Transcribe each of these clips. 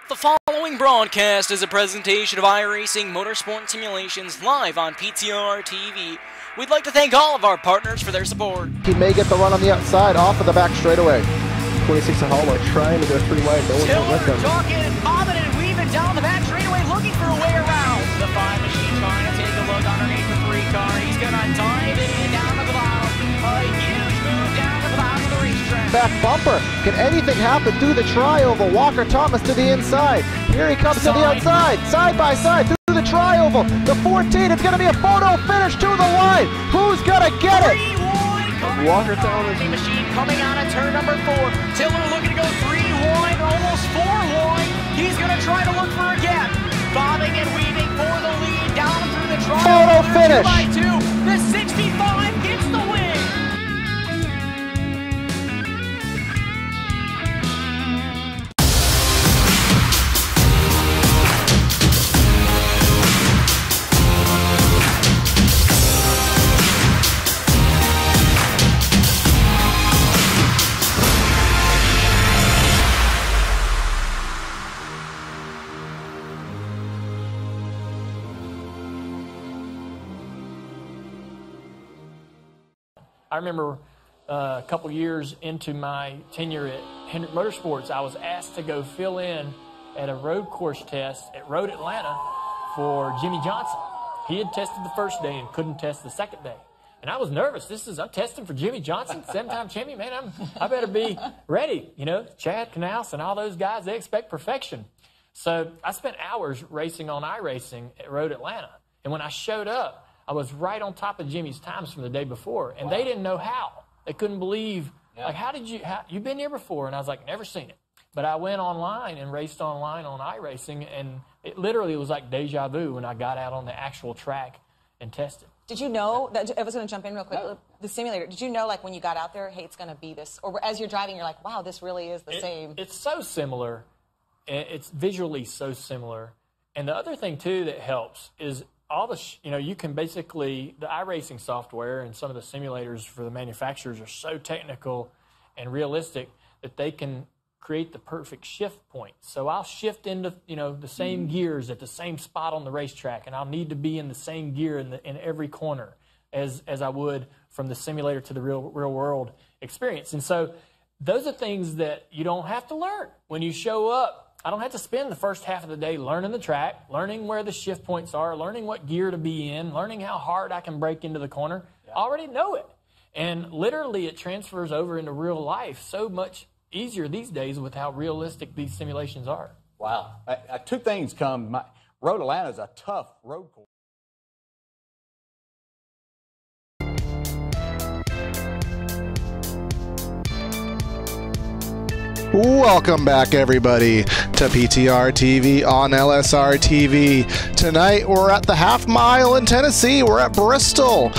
The following broadcast is a presentation of iRacing Motorsport Simulations live on PTRTV. We'd like to thank all of our partners for their support. He may get the run on the outside, off of the back straightaway. 26 and Hallmark trying to go three wide. No one with them. Talking and bobbing and weaving down the back straightaway, looking for a way around. The 5 machine trying to take a look underneath the 3 car. He's gonna dive it in down to the bottom. A huge move down to the bottom of the racetrack. Back bumper. Can anything happen through the tri-oval? Walker Thomas to the inside. Here he comes to the outside. Side by side through the tri-oval. The 14. It's gonna be a photo finish to the line. Who's gonna get it? Walker Thomas. Machine coming out of turn number 4. Tiller looking to go 3 wide, almost 4 wide. He's going to try to look for a gap. Bobbing and weaving for the lead down through the trial. Photo finish. 2x2. The 65 gets the win. I remember a couple years into my tenure at Hendrick Motorsports, I was asked to go fill in at a road course test at Road Atlanta for Jimmy Johnson. He had tested the first day and couldn't test the second day. And I was nervous. I'm testing for Jimmy Johnson, 7-time champion. Man, I better be ready. You know, Chad Knaus and all those guys, they expect perfection. So I spent hours racing on iRacing at Road Atlanta. And when I showed up, I was right on top of Jimmy's times from the day before, and they didn't know how. They couldn't believe, like, you've been here before? And I was like, never seen it. But I went online and raced online on iRacing, and it literally was like deja vu when I got out on the actual track and tested. Did you know that, I was going to jump in real quick, the simulator, did you know, like, when you got out there, hey, it's going to be this, or as you're driving, you're like, wow, this really is the same? It's so similar. It's visually so similar. And the other thing, too, that helps is all the, you can basically, the iRacing software and some of the simulators for the manufacturers are so technical and realistic that they can create the perfect shift point. So I'll shift into, the same gears at the same spot on the racetrack, and I'll need to be in the same gear in every corner as I would from the simulator to the real world experience. And so those are things that you don't have to learn when you show up. I don't have to spend the first half of the day learning the track, learning where the shift points are, learning what gear to be in, learning how hard I can brake into the corner. I already know it. And literally it transfers over into real life so much easier these days with how realistic these simulations are. Wow. Two things come. Road Atlanta is a tough road course. Welcome back, everybody, to PTRTV on LSRTV. Tonight, we're at the half mile in Tennessee. We're at Bristol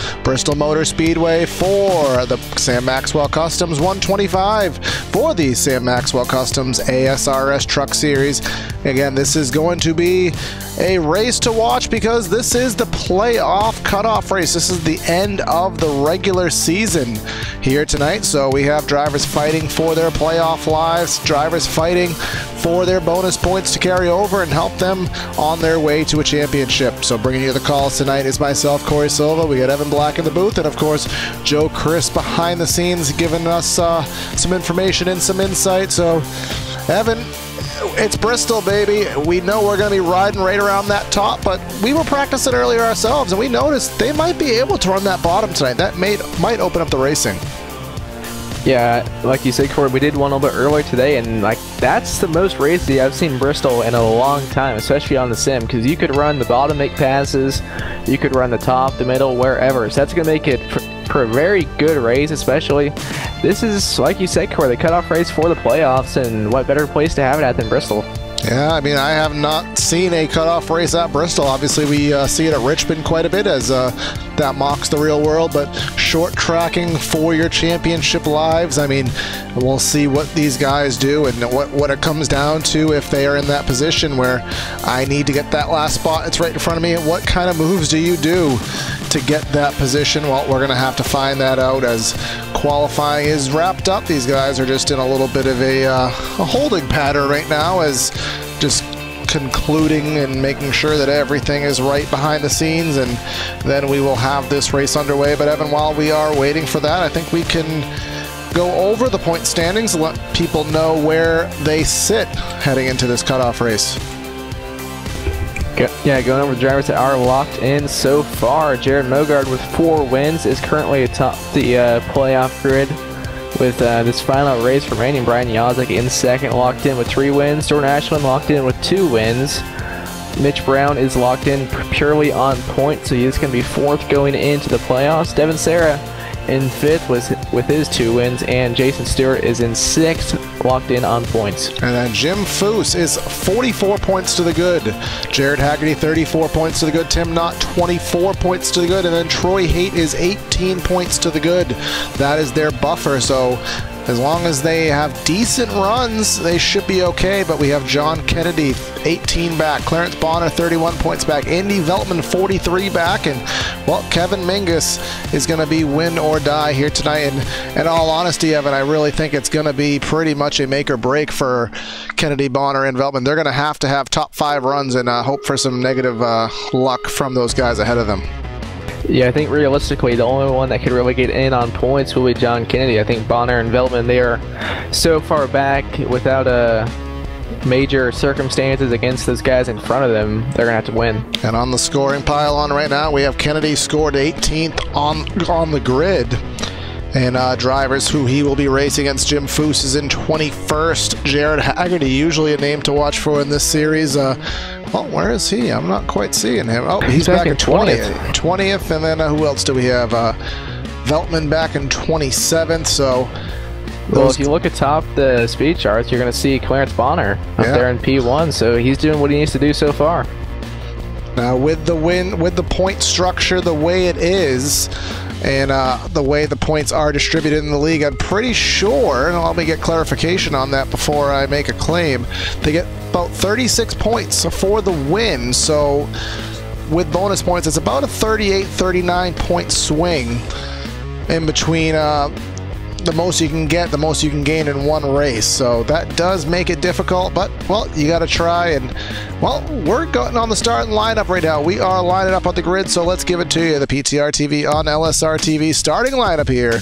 Motor Speedway for the Sam Maxwell Customs 125 for the Sam Maxwell Customs ASRS Truck Series. Again, this is going to be a race to watch because this is the playoff cutoff race. This is the end of the regular season here tonight. So we have drivers fighting for their playoff lives, drivers fighting for their bonus points to carry over and help them on their way to a championship. So bringing you the calls tonight is myself, Corey Silva. We got Evan Black in the booth, and of course Joe Chris behind the scenes giving us some information and some insight. So Evan, It's Bristol, baby. We know we're going to be riding right around that top, but we were practicing earlier ourselves, and we noticed they might be able to run that bottom tonight. That might open up the racing. Yeah, like you said, Corey, we did one a little bit earlier today, and like that's the most racy I've seen Bristol in a long time, especially on the sim, because you could run the bottom, make passes, you could run the top, the middle, wherever. So that's going to make it for a very good race, especially. This is, like you said, Corey, the cutoff race for the playoffs, and what better place to have it at than Bristol? Yeah, I mean, I have not seen a cutoff race at Bristol. Obviously, we see it at Richmond quite a bit as that mocks the real world, but short tracking for your championship lives, I mean, we'll see what these guys do and what it comes down to if they are in that position where I need to get that last spot. It's right in front of me. What kind of moves do you do to get that position? Well, we're going to have to find that out as qualifying is wrapped up. These guys are just in a little bit of a holding pattern right now, as just concluding and making sure that everything is right behind the scenes, and then we will have this race underway. But Evan, while we are waiting for that, I think we can go over the point standings and let people know where they sit heading into this cutoff race. Yeah, going over the drivers that are locked in so far. Jared Mogard with 4 wins is currently atop the playoff grid with this final race remaining. Brian Yazek in second, locked in with 3 wins. Jordan Ashland locked in with 2 wins. Mitch Brown is locked in purely on points, so he's going to be 4th going into the playoffs. Devin Serra in 5th with his 2 wins, and Jason Stewart is in 6th, locked in on points. And then Jim Foose is 44 points to the good. Jared Haggerty 34 points to the good. Tim Knott 24 points to the good. And then Troy Haight is 18 points to the good. That is their buffer. So as long as they have decent runs, they should be okay. But we have John Kennedy 18 back, Clarence Bonner 31 points back, Andy Veltman 43 back, and well, Kevin Mingus is going to be win or die here tonight. And in all honesty, Evan, I really think it's going to be pretty much a make or break for Kennedy, Bonner, and Veltman. They're going to have top 5 runs and hope for some negative luck from those guys ahead of them. Yeah, I think realistically the only one that could really get in on points will be John Kennedy. I think Bonner and Veltman, they are so far back without major circumstances against those guys in front of them, they're going to have to win. And on the scoring pile right now, we have Kennedy scored 18th on the grid. And drivers who he will be racing against, Jim Foose is in 21st. Jared Haggerty, usually a name to watch for in this series. Well, where is he? I'm not quite seeing him. Oh, he's back in 20th. 20th, and then who else do we have? Veltman back in 27th. So, well, if you look atop the speed charts, you're going to see Clarence Bonner up there in P1. So he's doing what he needs to do so far. Now, with the point structure the way it is, and the way the points are distributed in the league, I'm pretty sure, and let me get clarification on that before I make a claim, they get about 36 points for the win. So with bonus points, it's about a 38-39 point swing in between the most you can get, the most you can gain in one race. So that does make it difficult, but, well, you got to try. And, well, we're going on the starting lineup right now. We are lining up on the grid, so let's give it to you. The PTRTV on LSRTV starting lineup here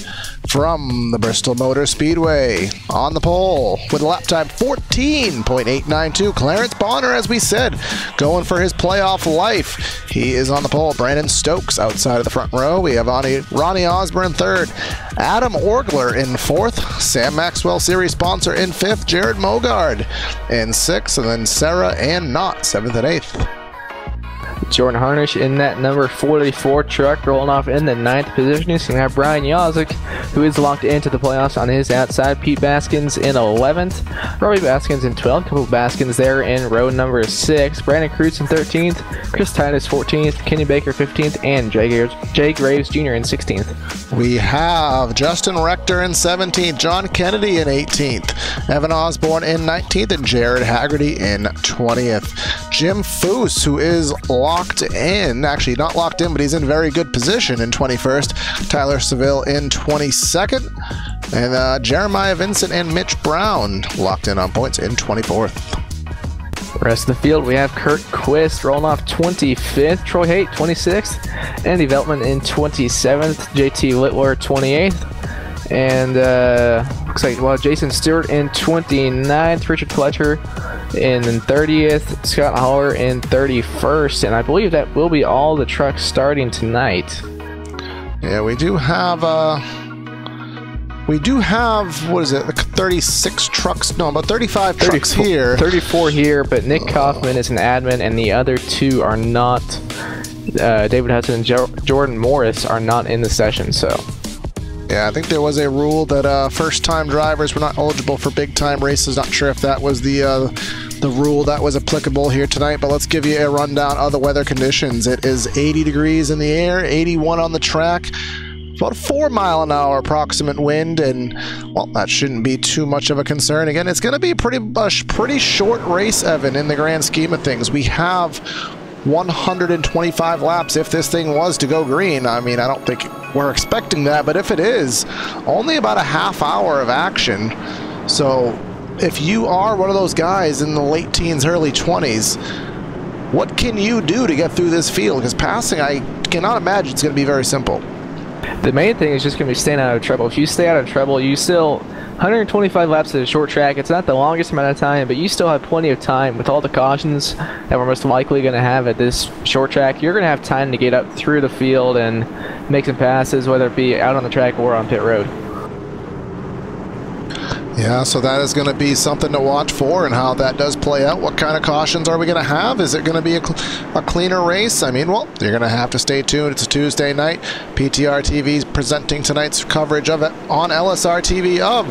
from the Bristol Motor Speedway. On the pole with a lap time 14.892. Clarence Bonner, as we said, going for his playoff life. He is on the pole. Brandon Stokes outside of the front row. We have Ronnie Osborne 3rd. Adam Orgler in 4th. Sam Maxwell, series sponsor, in 5th. Jared Mogard in 6th. And then Sarah and Knott 7th and 8th. Jordan Harnish in that number 44 truck, rolling off in the 9th position. He's going to have Brian Yazek, who is locked into the playoffs on his outside. Pete Baskins in 11th. Robbie Baskins in 12th. Couple Baskins there in row number 6. Brandon Cruz in 13th. Chris Titus 14th. Kenny Baker 15th. And Jay Graves Jr. in 16th. We have Justin Rector in 17th. John Kennedy in 18th. Evan Osborne in 19th. And Jared Haggerty in 20th. Jim Foose, who is locked in, actually not locked in, but he's in very good position in 21st. Tyler Seville in 22nd. And Jeremiah Vincent and Mitch Brown locked in on points in 24th. Rest of the field, we have Kurt Quist rolling off 25th. Troy Haight 26th. Andy Veltman in 27th. JT Littler 28th. And looks like, well, Jason Stewart in 29th. Richard Fletcher And then 30th, Scott Holler in 31st. And I believe that will be all the trucks starting tonight. Yeah, we do have, what is it, like 36 trucks? No, about 35 trucks here. 34 here, but Nick Kaufman is an admin, and the other two are not. David Hudson and Jordan Morris are not in the session, so. Yeah, I think there was a rule that first-time drivers were not eligible for big-time races. Not sure if that was the rule that was applicable here tonight, but let's give you a rundown of the weather conditions. It is 80 degrees in the air, 81 on the track, about a 4-mile-an-hour approximate wind, and, well, that shouldn't be too much of a concern. Again, it's going to be a pretty short race, Evan, in the grand scheme of things. We have 125 laps if this thing was to go green. I mean, I don't think we're expecting that, but if it is, only about a half hour of action. So if you are one of those guys in the late teens, early 20s, what can you do to get through this field? Because passing, I cannot imagine it's going to be very simple. The main thing is just going to be staying out of trouble. If you stay out of trouble, you still 125 laps at a short track. It's not the longest amount of time, but you still have plenty of time with all the cautions that we're most likely going to have at this short track. You're going to have time to get up through the field and make some passes, whether it be out on the track or on pit road. Yeah, so that is going to be something to watch for and how that does play out. What kind of cautions are we going to have? Is it going to be a cleaner race? I mean, well, you're going to have to stay tuned. It's a Tuesday night. PTRTV is presenting tonight's coverage of it on LSRTV of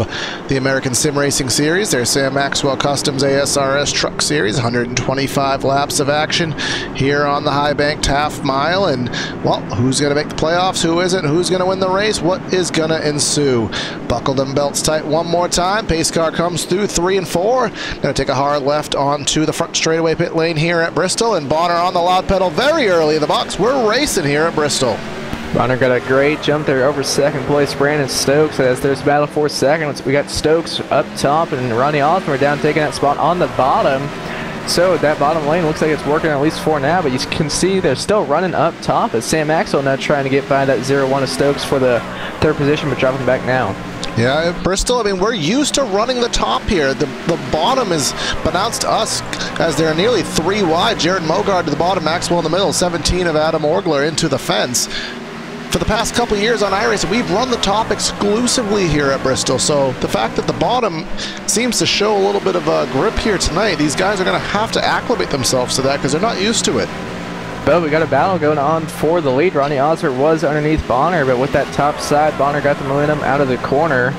the American Sim Racing Series. There's Sam Maxwell Customs ASRS Truck Series, 125 laps of action here on the high-banked half mile. And, well, who's going to make the playoffs? Who isn't? Who's going to win the race? What is going to ensue? Buckle them belts tight one more time. Pace car comes through 3 and 4. Going to take a hard left onto the front straightaway pit lane here at Bristol, and Bonner on the loud pedal very early in the box. We're racing here at Bristol. Bonner got a great jump there over second place. Brandon Stokes as there's battle for second. We got Stokes up top and Ronnie Osmer down taking that spot on the bottom. So that bottom lane looks like it's working at least for now, but you can see they're still running up top as Sam Maxwell now trying to get by that 0-1 of Stokes for the third position, but dropping back now. Yeah, Bristol, I mean, we're used to running the top here. The bottom is announced to us as they're nearly 3 wide. Jared Mogard to the bottom, Maxwell in the middle, 17 of Adam Orgler into the fence. For the past couple of years on iRacing, we've run the top exclusively here at Bristol. So the fact that the bottom seems to show a little bit of a grip here tonight, these guys are going to have to acclimate themselves to that because they're not used to it. But we got a battle going on for the lead. Ronnie Osmer was underneath Bonner, but with that top side, Bonner got the momentum out of the corner.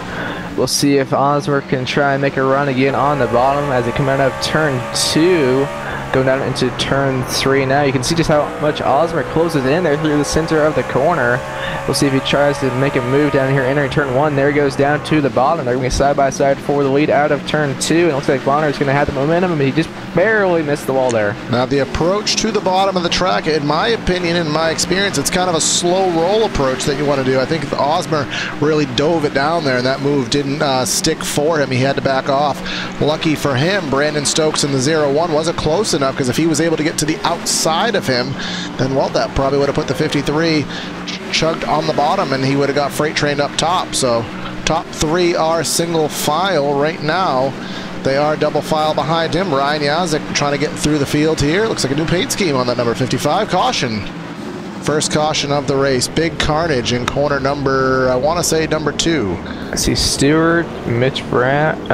We'll see if Osmer can try and make a run again on the bottom as they come out of turn 2, going down into turn 3 now. You can see just how much Osmer closes in there through the center of the corner. We'll see if he tries to make a move down here entering turn 1. There he goes down to the bottom. They're going to be side by side for the lead out of turn 2. And it looks like Bonner is going to have the momentum, but he just barely missed the wall there. Now the approach to the bottom of the track, in my opinion, in my experience, it's kind of a slow roll approach that you want to do. I think Osmer really dove it down there and that move didn't stick for him. He had to back off. Lucky for him, Brandon Stokes in the 0-1 wasn't close enough, because if he was able to get to the outside of him, then, well, that probably would have put the 53 chugged on the bottom and he would have got freight trained up top. So top 3 are single file right now. They are double file behind him. Ryan Yazik trying to get through the field here. Looks like a new paint scheme on that number 55. Caution. First caution of the race. Big carnage in corner number, I want to say number 2. I see Stewart, Mitch Brown,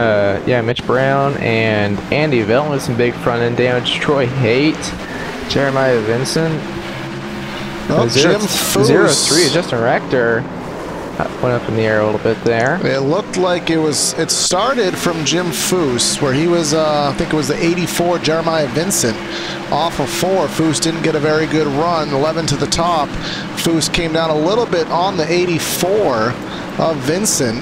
Mitch Brown, and Andy Velton with some big front end damage. Troy Haight, Jeremiah Vincent. Oh, Jim Foose. 0-3, Justin Rector went up in the air a little bit there. It looked like it started from Jim Foose, where he was, I think it was the 84 Jeremiah Vincent. Off of 4, Foose didn't get a very good run, 11 to the top. Foose came down a little bit on the 84 of Vincent.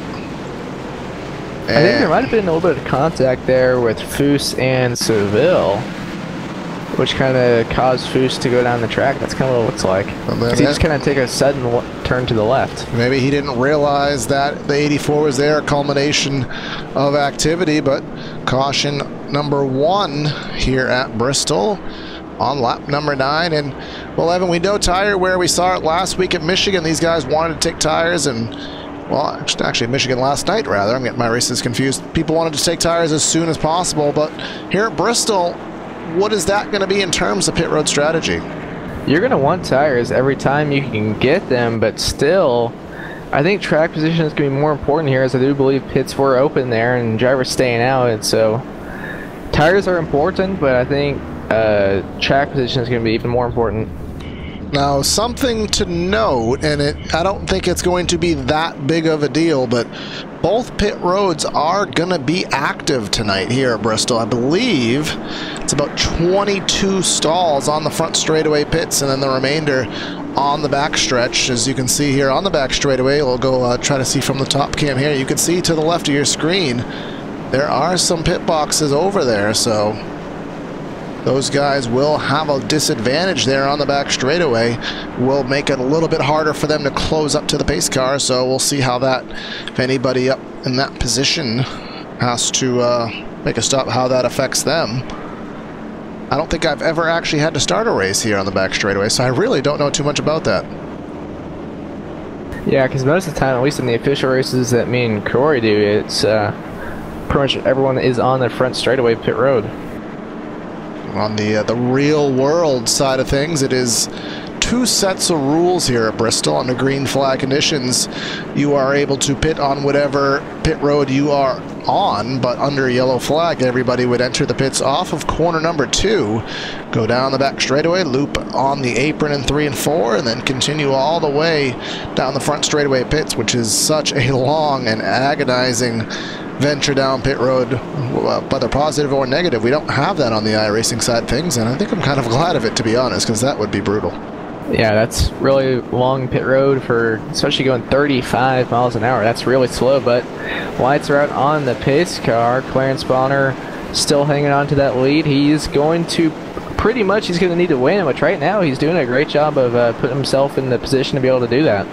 I think there might have been a little bit of contact there with Foose and Seville, which kind of caused Foose to go down the track. That's kind of what it looks like. He just kind of take a sudden turn to the left. Maybe he didn't realize that the 84 was there, a culmination of activity, but caution number 1 here at Bristol on lap number 9. And, well, Evan, we know tire wear. We saw it last week at Michigan. These guys wanted to take tires and well, actually Michigan last night, rather. I'm getting my races confused. People wanted to take tires as soon as possible, but here at Bristol, what is that going to be in terms of pit road strategy? You're going to want tires every time you can get them, but still, I think track position is going to be more important here, as I do believe pits were open there and drivers staying out, and so tires are important, but I think track position is going to be even more important. Now, something to note, and I don't think it's going to be that big of a deal, but both pit roads are going to be active tonight here at Bristol. I believe it's about 22 stalls on the front straightaway pits, and then the remainder on the back stretch. As you can see here on the back straightaway, we'll go try to see from the top cam here. You can see to the left of your screen, there are some pit boxes over there, so those guys will have a disadvantage there on the back straightaway. Will make it a little bit harder for them to close up to the pace car, so we'll see how that, if anybody up in that position has to make a stop, how that affects them. I don't think I've ever actually had to start a race here on the back straightaway, so I really don't know too much about that. Yeah, because most of the time, at least in the official races that me and Corey do, it's pretty much everyone is on the front straightaway pit road. On the real world side of things, it is 2 sets of rules here at Bristol. Under green flag conditions, you are able to pit on whatever pit road you are on, but under yellow flag, everybody would enter the pits off of corner number 2, go down the back straightaway, loop on the apron in 3 and 4, and then continue all the way down the front straightaway pits, which is such a long and agonizing venture down pit road, whether positive or negative. We don't have that on the iRacing side of things, and I think I'm kind of glad of it, to be honest, because that would be brutal. Yeah, that's really long pit road for, especially going 35 miles an hour. That's really slow, but lights are out on the pace car. Clarence Bonner still hanging on to that lead. He's going to, pretty much, he's going to need to win, which right now he's doing a great job of putting himself in the position to be able to do that.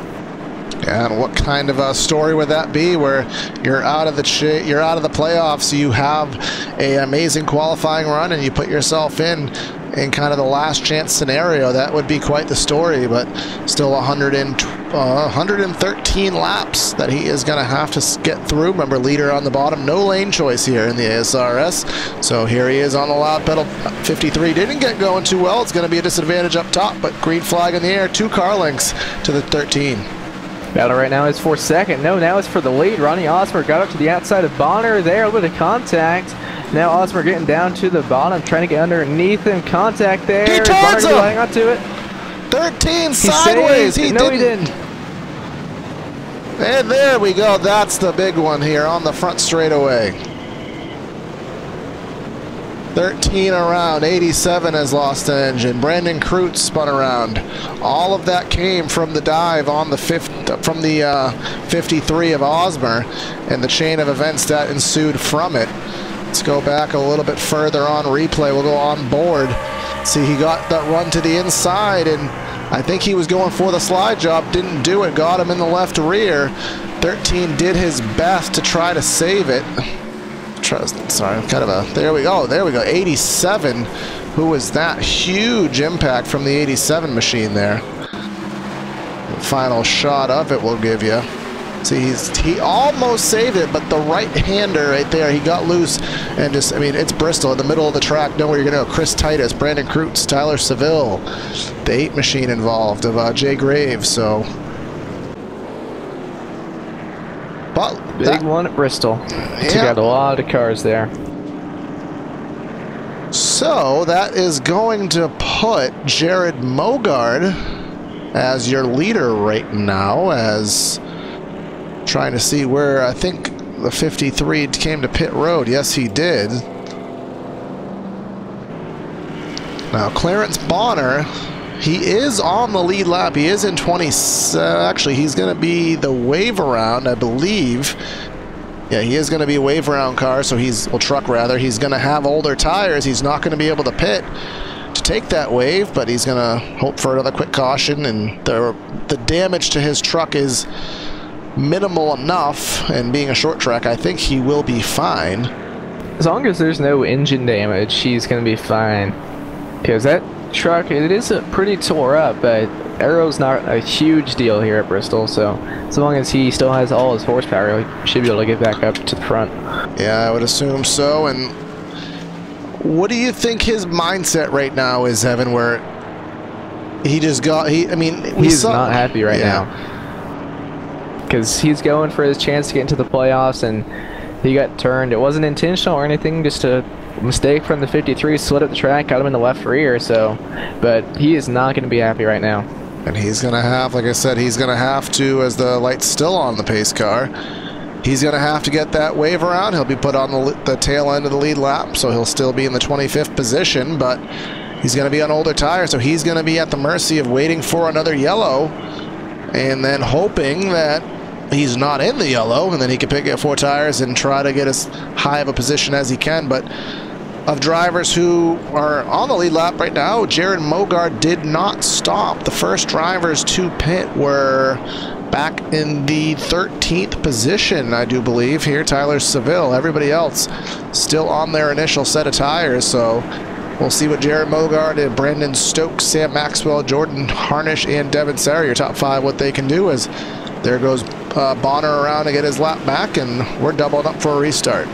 Yeah, and what kind of a story would that be, where you're out of the playoffs, you have an amazing qualifying run, and you put yourself in kind of the last chance scenario? That would be quite the story, but still 113 laps that he is going to have to get through. Remember, leader on the bottom, no lane choice here in the ASRS. So here he is on the loud pedal. 53 didn't get going too well. It's going to be a disadvantage up top, but green flag in the air, 2 car lengths to the 13. Battle right now is for second. No, now it's for the lead. Ronnie Osmer got up to the outside of Bonner there, a little bit of contact. Now Osmer getting down to the bottom, trying to get underneath him. Contact there. He turns him! Hang on to it. 13 sideways. He didn't. And there we go. That's the big one here on the front straightaway. 13 around, 87 has lost an engine. Brandon Kreutz spun around. All of that came from the dive on the 53 of Osmer and the chain of events that ensued from it. Let's go back a little bit further on replay. We'll go on board. See, he got that run to the inside, and I think he was going for the slide job. Didn't do it. Got him in the left rear. 13 did his best to try to save it. Sorry, kind of a, there we go, 87. Who was that? Huge impact from the 87 machine there. The final shot of it will give you. See, he almost saved it, but the right-hander right there, he got loose and just, I mean, it's Bristol in the middle of the track. Know where you're going to go. Chris Titus, Brandon Kreutz, Tyler Seville, the 8 machine involved of Jay Graves, so. But big one at Bristol. Yeah. Took out a lot of cars there. So that is going to put Jared Mogard as your leader right now, as trying to see where I think the 53 came to pit road. Yes, he did. Now Clarence Bonner, he is on the lead lap. He is in 20. Actually, he's going to be the wave around, I believe. Yeah, he is going to be a wave around car, so well, truck rather. He's going to have older tires. He's not going to be able to pit to take that wave, but he's going to hope for another quick caution, and the damage to his truck is minimal enough, and being a short track, I think he will be fine. As long as there's no engine damage, he's going to be fine. Because that truck, it is pretty tore up, but aero's not a huge deal here at Bristol, so as long as he still has all his horsepower, he should be able to get back up to the front. Yeah, I would assume so. And what do you think his mindset right now is, Evan, where he just got, he's not happy right now. Because he's going for his chance to get into the playoffs, and he got turned. It wasn't intentional or anything, just a mistake from the 53, slid up the track, got him in the left rear, so, but he is not going to be happy right now. And he's going to have, like I said, he's going to have to, as the light's still on the pace car, he's going to have to get that wave around. He'll be put on the tail end of the lead lap, so he'll still be in the 25th position, but he's going to be on older tires, so he's going to be at the mercy of waiting for another yellow and then hoping that he's not in the yellow, and then he can pick up 4 tires and try to get as high of a position as he can. But of drivers who are on the lead lap right now, Jared Mogard did not stop. The first drivers to pit were back in the 13th position, I do believe, here. Tyler Seville, everybody else still on their initial set of tires, so we'll see what Jared Mogard and Brandon Stokes, Sam Maxwell, Jordan Harnish, and Devin Sarah, your top 5, what they can do. As there goes Bonner around to get his lap back, and we're doubling up for a restart.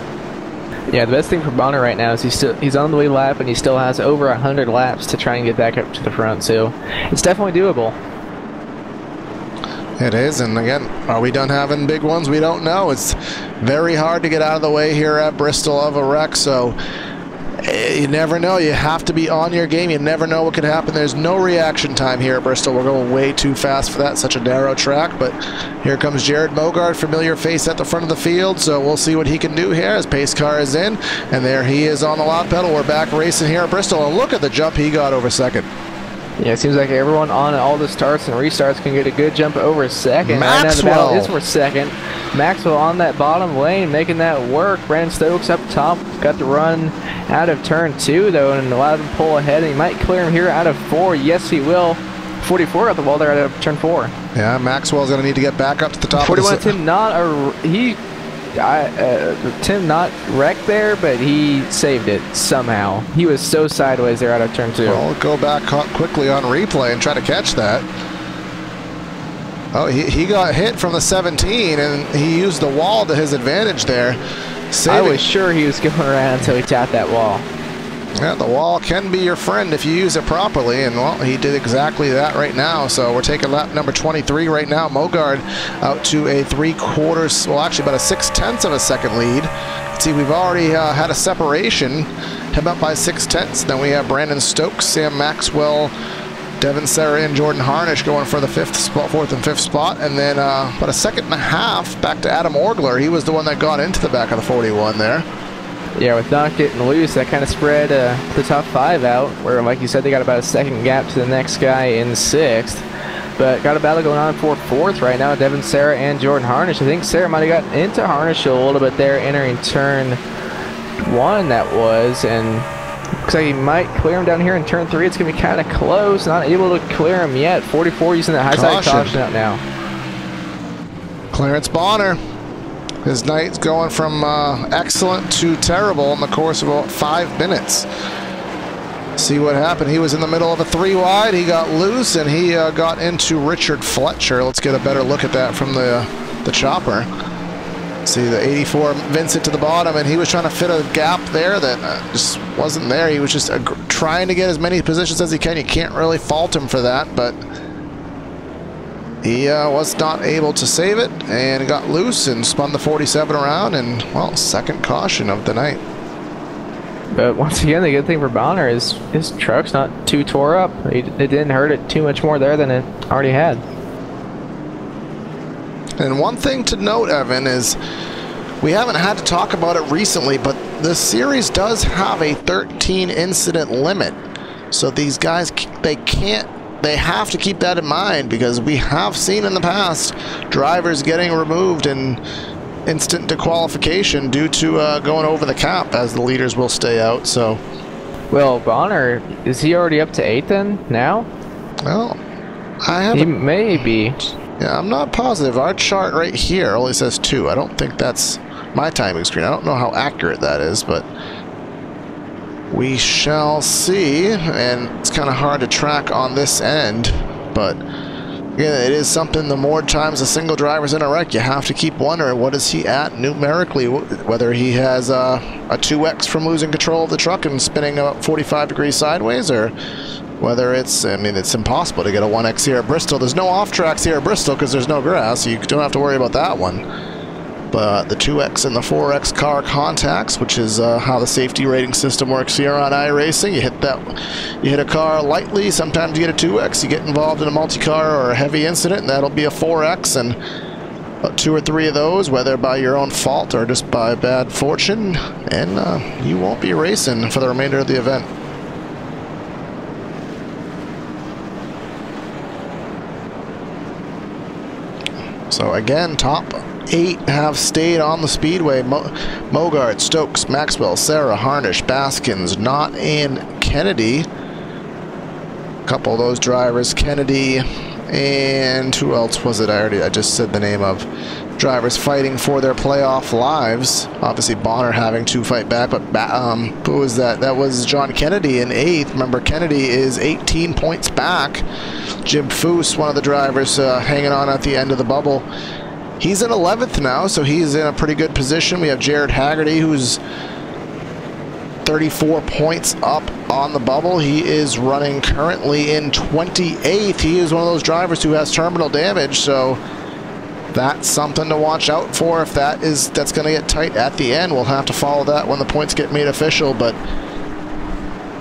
Yeah, the best thing for Bonner right now is he's on the lead lap, and he still has over 100 laps to try and get back up to the front, so it's definitely doable. It is, and again, are we done having big ones? We don't know. It's very hard to get out of the way here at Bristol of a wreck, so you never know. You have to be on your game. You never know what could happen. There's no reaction time here at Bristol. We're going way too fast for that. Such a narrow track, but here comes Jared Mogard, familiar face at the front of the field, so we'll see what he can do here as pace car is in, and there he is on the lap pedal. We're back racing here at Bristol, and look at the jump he got over second. Yeah, it seems like everyone on all the starts and restarts can get a good jump over second. Maxwell. Right now the battle is for second. Maxwell on that bottom lane, making that work. Brandon Stokes up top, got the run out of turn 2, though, and allowed him to pull ahead. And he might clear him here out of 4. Yes, he will. 44 got the wall there out of turn 4. Yeah, Maxwell's going to need to get back up to the top. 41, Tim not wrecked there, but he saved it somehow. He was so sideways there out of turn 2. Well, go back quickly on replay and try to catch that. Oh, he got hit from the 17, and he used the wall to his advantage there. I was sure he was going around until he tapped that wall. Yeah, the wall can be your friend if you use it properly, and well, he did exactly that right now. So we're taking lap number 23 right now. Mogard out to a 3/4, well, actually about a 6/10 of a second lead. See, we've already had a separation, him up by 6/10. Then we have Brandon Stokes, Sam Maxwell, Devin Sarah, and Jordan Harnish going for the 4th and 5th spot, and then about a 1.5 seconds back to Adam Orgler. He was the one that got into the back of the 41 there. Yeah, with not getting loose, that kind of spread the top 5 out, where, like you said, they got about a second gap to the next guy in 6th. But got a battle going on for 4th right now, Devin Sarah and Jordan Harnish. I think Sarah might have gotten into Harnish a little bit there, entering turn 1 that was, and looks like he might clear him down here in turn 3. It's going to be kind of close, not able to clear him yet. 44 using the high side caution out now. Clarence Bonner. His night's going from excellent to terrible in the course of about 5 minutes. See what happened. He was in the middle of a 3 wide. He got loose, and he got into Richard Fletcher. Let's get a better look at that from the chopper. See the 84 Vincent to the bottom, and he was trying to fit a gap there that just wasn't there. He was just trying to get as many positions as he can. You can't really fault him for that, but he was not able to save it and got loose and spun the 47 around, and, well, 2nd caution of the night. But once again, the good thing for Bonner is his truck's not too tore up. It didn't hurt it too much more there than it already had. And one thing to note, Evan, is we haven't had to talk about it recently, but the series does have a 13 incident limit. So these guys, they have to keep that in mind, because we have seen in the past drivers getting removed in instant disqualification due to going over the cap, as the leaders will stay out. So, well, Bonner, is he already up to 8 then now? Well, I haven't. He may be. Yeah, I'm not positive. Our chart right here only says 2. I don't think that's my timing screen. I don't know how accurate that is, but we shall see. And it's kind of hard to track on this end but again, it is something, the more times a single driver's in a wreck, you have to keep wondering, what is he at numerically? Whether he has a 2x from losing control of the truck and spinning about 45 degrees sideways, or whether it's, I mean, it's impossible to get a 1x here at Bristol. There's no off tracks here at Bristol because there's no grass, so you don't have to worry about that one. But the 2x and the 4x car contacts, which is how the safety rating system works here on iRacing. You hit a car lightly, sometimes you get a 2x, you get involved in a multi-car or a heavy incident, and that'll be a 4x, and about 2 or 3 of those, whether by your own fault or just by bad fortune, and you won't be racing for the remainder of the event. So again, top 8 have stayed on the speedway. Mogard, Stokes, Maxwell, Sarah, Harnish, Baskins, Knott, and Kennedy. A couple of those drivers, Kennedy, and who else was it? I just said the name of drivers fighting for their playoff lives. Obviously Bonner having to fight back, but who was that? That was John Kennedy in 8th. Remember, Kennedy is 18 points back. Jim Foose, one of the drivers, hanging on at the end of the bubble. He's in 11th now, so he's in a pretty good position. We have Jared Haggerty, who's 34 points up on the bubble. He is running currently in 28th. He is one of those drivers who has terminal damage, so that's something to watch out for. If that's going to get tight at the end, we'll have to follow that when the points get made official. But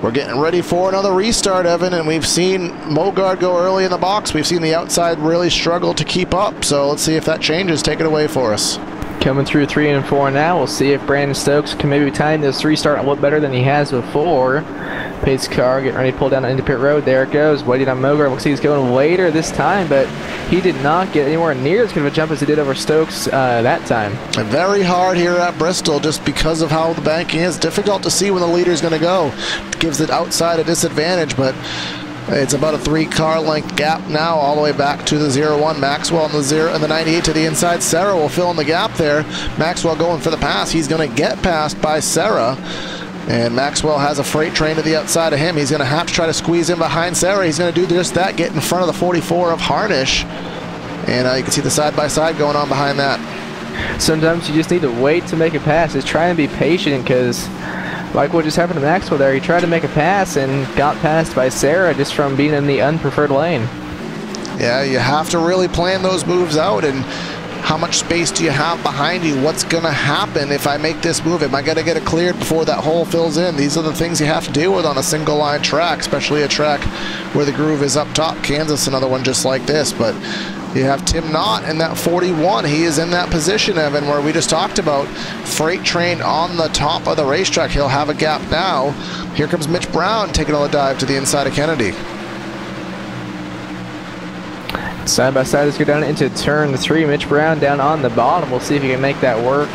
we're getting ready for another restart, Evan, and we've seen Mogard go early in the box. We've seen the outside really struggle to keep up, so let's see if that changes. Take it away for us. Coming through 3 and 4 now. We'll see if Brandon Stokes can maybe time this restart a little better than he has before. Pace car getting ready to pull down into pit road. There it goes. Waiting on Mogard. Looks like he's going later this time, but he did not get anywhere near as good of a jump as he did over Stokes that time. And very hard here at Bristol just because of how the banking is. Difficult to see when the leader's going to go. It gives it outside a disadvantage, but it's about a 3-car length gap now, all the way back to the 0-1. Maxwell and the 98 to the inside. Sarah will fill in the gap there. Maxwell going for the pass. He's going to get passed by Sarah. And Maxwell has a freight train to the outside of him. He's going to have to try to squeeze in behind Sarah. He's going to do just that, get in front of the 44 of Harnish. And you can see the side-by-side going on behind that. Sometimes you just need to wait to make a pass. Just try and be patient, because like what just happened to Maxwell there, he tried to make a pass and got passed by Sarah just from being in the unpreferred lane. Yeah, you have to really plan those moves out, and how much space do you have behind you? What's going to happen if I make this move? Am I going to get it cleared before that hole fills in? These are the things you have to deal with on a single line track, especially a track where the groove is up top. Kansas, another one just like this, but you have Tim Knott in that 41. He is in that position, Evan, where we just talked about. Freight train on the top of the racetrack. He'll have a gap now. Here comes Mitch Brown taking a dive to the inside of Kennedy. Side by side, let's go down into turn 3. Mitch Brown down on the bottom. We'll see if he can make that work.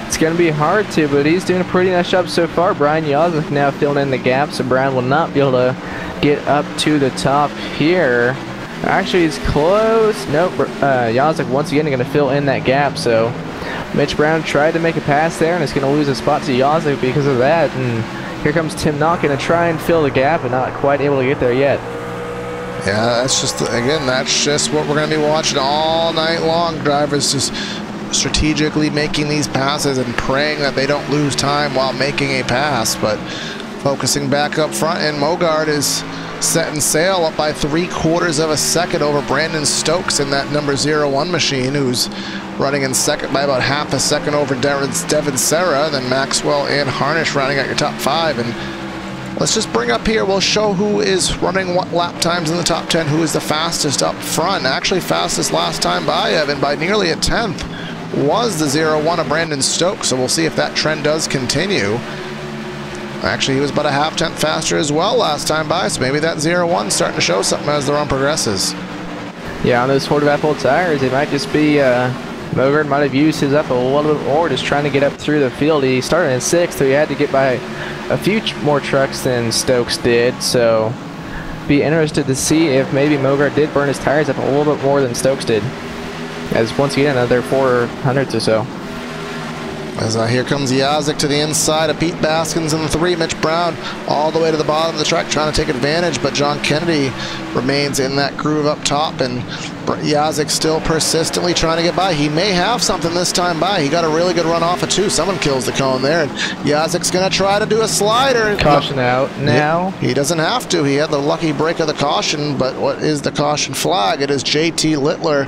It's going to be hard to, but he's doing a pretty nice job so far. Brian Yazek now filling in the gap, so Brown will not be able to get up to the top here. Actually, he's close. Nope. Yazek once again going to fill in that gap, so Mitch Brown tried to make a pass there, and it's going to lose a spot to Yazek because of that. And here comes Tim Knott going to try and fill the gap, and not quite able to get there yet. Yeah, that's just, again, that's just what we're going to be watching all night long. Drivers just strategically making these passes and praying that they don't lose time while making a pass. But focusing back up front, and Mogard is setting sail up by 3/4 of a second over Brandon Stokes in that number 01 machine, who's running in second by about half a second over Devin Serra. Then Maxwell and Harnish running at your top 5. And let's just bring up here, we'll show who is running what lap times in the top 10, who is the fastest up front. Actually fastest last time by, Evan, by nearly a 10th, was the 01 of Brandon Stokes. So we'll see if that trend does continue. Actually, he was about a half-tenth faster as well last time by, so maybe that 01 starting to show something as the run progresses. Yeah, on those 4-valve tires, it might just be Mogard might have used his up a little bit more, just trying to get up through the field. He started in 6th, so he had to get by a few more trucks than Stokes did, so be interested to see if maybe Mogard did burn his tires up a little bit more than Stokes did, as once again another 400ths or so. As here comes Yazik to the inside of Pete Baskins in the 3. Mitch Brown all the way to the bottom of the track trying to take advantage, but John Kennedy remains in that groove up top, and Yazik still persistently trying to get by. He may have something this time by. He got a really good run off of 2. Someone kills the cone there, and Yazik's going to try to do a slider. Caution out now. He doesn't have to. He had the lucky break of the caution, but what is the caution flag? It is JT Littler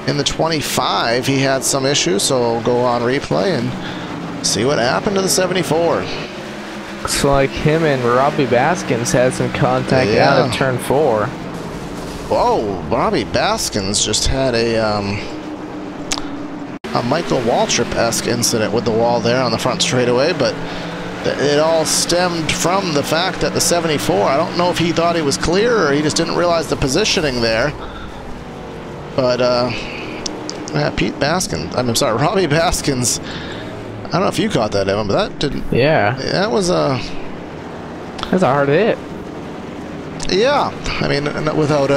in the 25. He had some issues, so we'll go on replay and see what happened to the 74. Looks like him and Robbie Baskins had some contact out of turn 4. Whoa, Robbie Baskins just had a Michael Waltrip-esque incident with the wall there on the front straightaway, but it all stemmed from the fact that the 74, I don't know if he thought he was clear or he just didn't realize the positioning there. But Robbie Baskins, I don't know if you caught that, Evan, but that didn't. Yeah. That was a. That's a hard hit. Yeah, I mean, without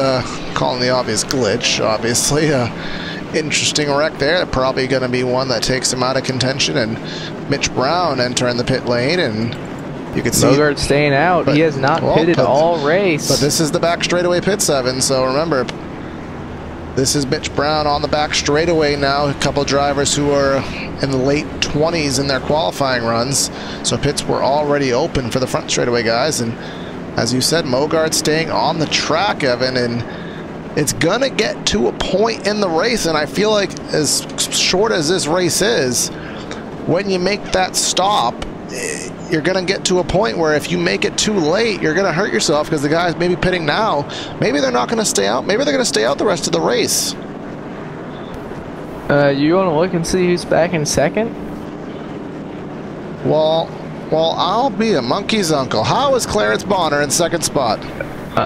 calling the obvious glitch, obviously. Interesting wreck there. Probably going to be one that takes him out of contention, and Mitch Brown entering the pit lane, and you can see Mogard staying out. He has not pitted all race. But this is the back straightaway pit 7, so remember, this is Mitch Brown on the back straightaway now. A couple drivers who are in the late 20s in their qualifying runs, so pits were already open for the front straightaway guys. And as you said, Mogard staying on the track, Evan, and it's gonna get to a point in the race, and I feel like as short as this race is, when you make that stop, you're gonna get to a point where if you make it too late, you're gonna hurt yourself, because the guys maybe pitting now, maybe they're not gonna stay out, maybe they're gonna stay out the rest of the race. You want to look and see who's back in second? Well, I'll be a monkey's uncle. How is Clarence Bonner in second spot?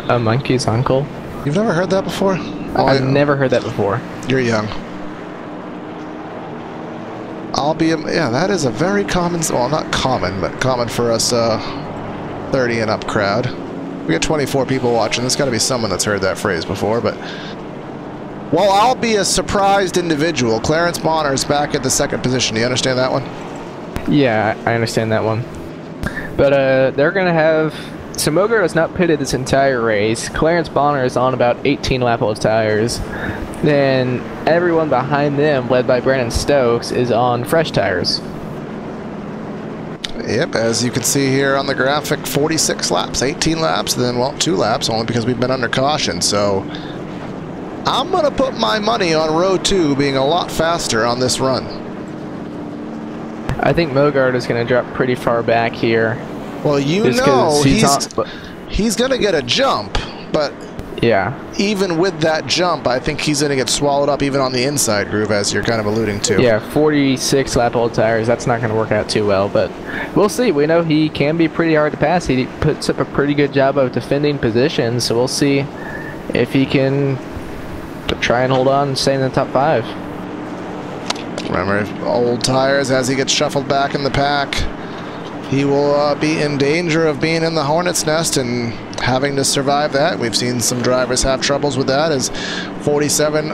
A monkey's uncle? You've never heard that before? I've never heard that before. You're young. Yeah, that is a very common, well, not common, but common for us 30 and up crowd. We got 24 people watching. There's got to be someone that's heard that phrase before, but well, I'll be a surprised individual. Clarence Bonner is back at the second position. Do you understand that one? Yeah, I understand that one. But they're going to have... So Mogard has not pitted this entire race. Clarence Bonner is on about 18 lap-old tires. Then everyone behind them, led by Brandon Stokes, is on fresh tires. Yep, as you can see here on the graphic, 46 laps, 18 laps, then, well, 2 laps, only because we've been under caution. So I'm going to put my money on row 2 being a lot faster on this run. I think Mogard is going to drop pretty far back here. Well, you know he's going to get a jump, but yeah, even with that jump, I think he's going to get swallowed up even on the inside groove, as you're kind of alluding to. Yeah, 46 lap-old tires, that's not going to work out too well, but we'll see. We know he can be pretty hard to pass. He puts up a pretty good job of defending positions, so we'll see if he can try and hold on and stay in the top 5. Remember, old tires, as he gets shuffled back in the pack, he will be in danger of being in the hornet's nest and having to survive that. We've seen some drivers have troubles with that, as 47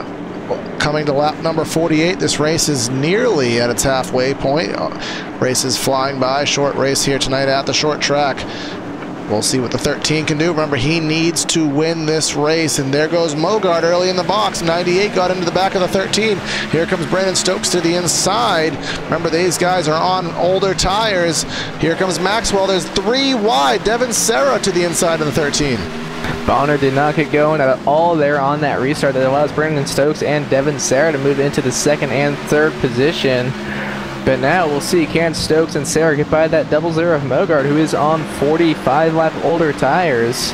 coming to lap number 48. This race is nearly at its halfway point. Race is flying by. Short race here tonight at the short track. We'll see what the 13 can do. Remember, he needs to win this race, and there goes Mogard early in the box. 98 got into the back of the 13. Here comes Brandon Stokes to the inside. Remember, these guys are on older tires. Here comes Maxwell. There's 3 wide. Devin Serra to the inside of the 13. Bonner did not get going at all there on that restart that allows Brandon Stokes and Devin Serra to move into the second and third position. But now we'll see, can Stokes and Serra get by that 0-0 of Mogard, who is on 45 lap older tires.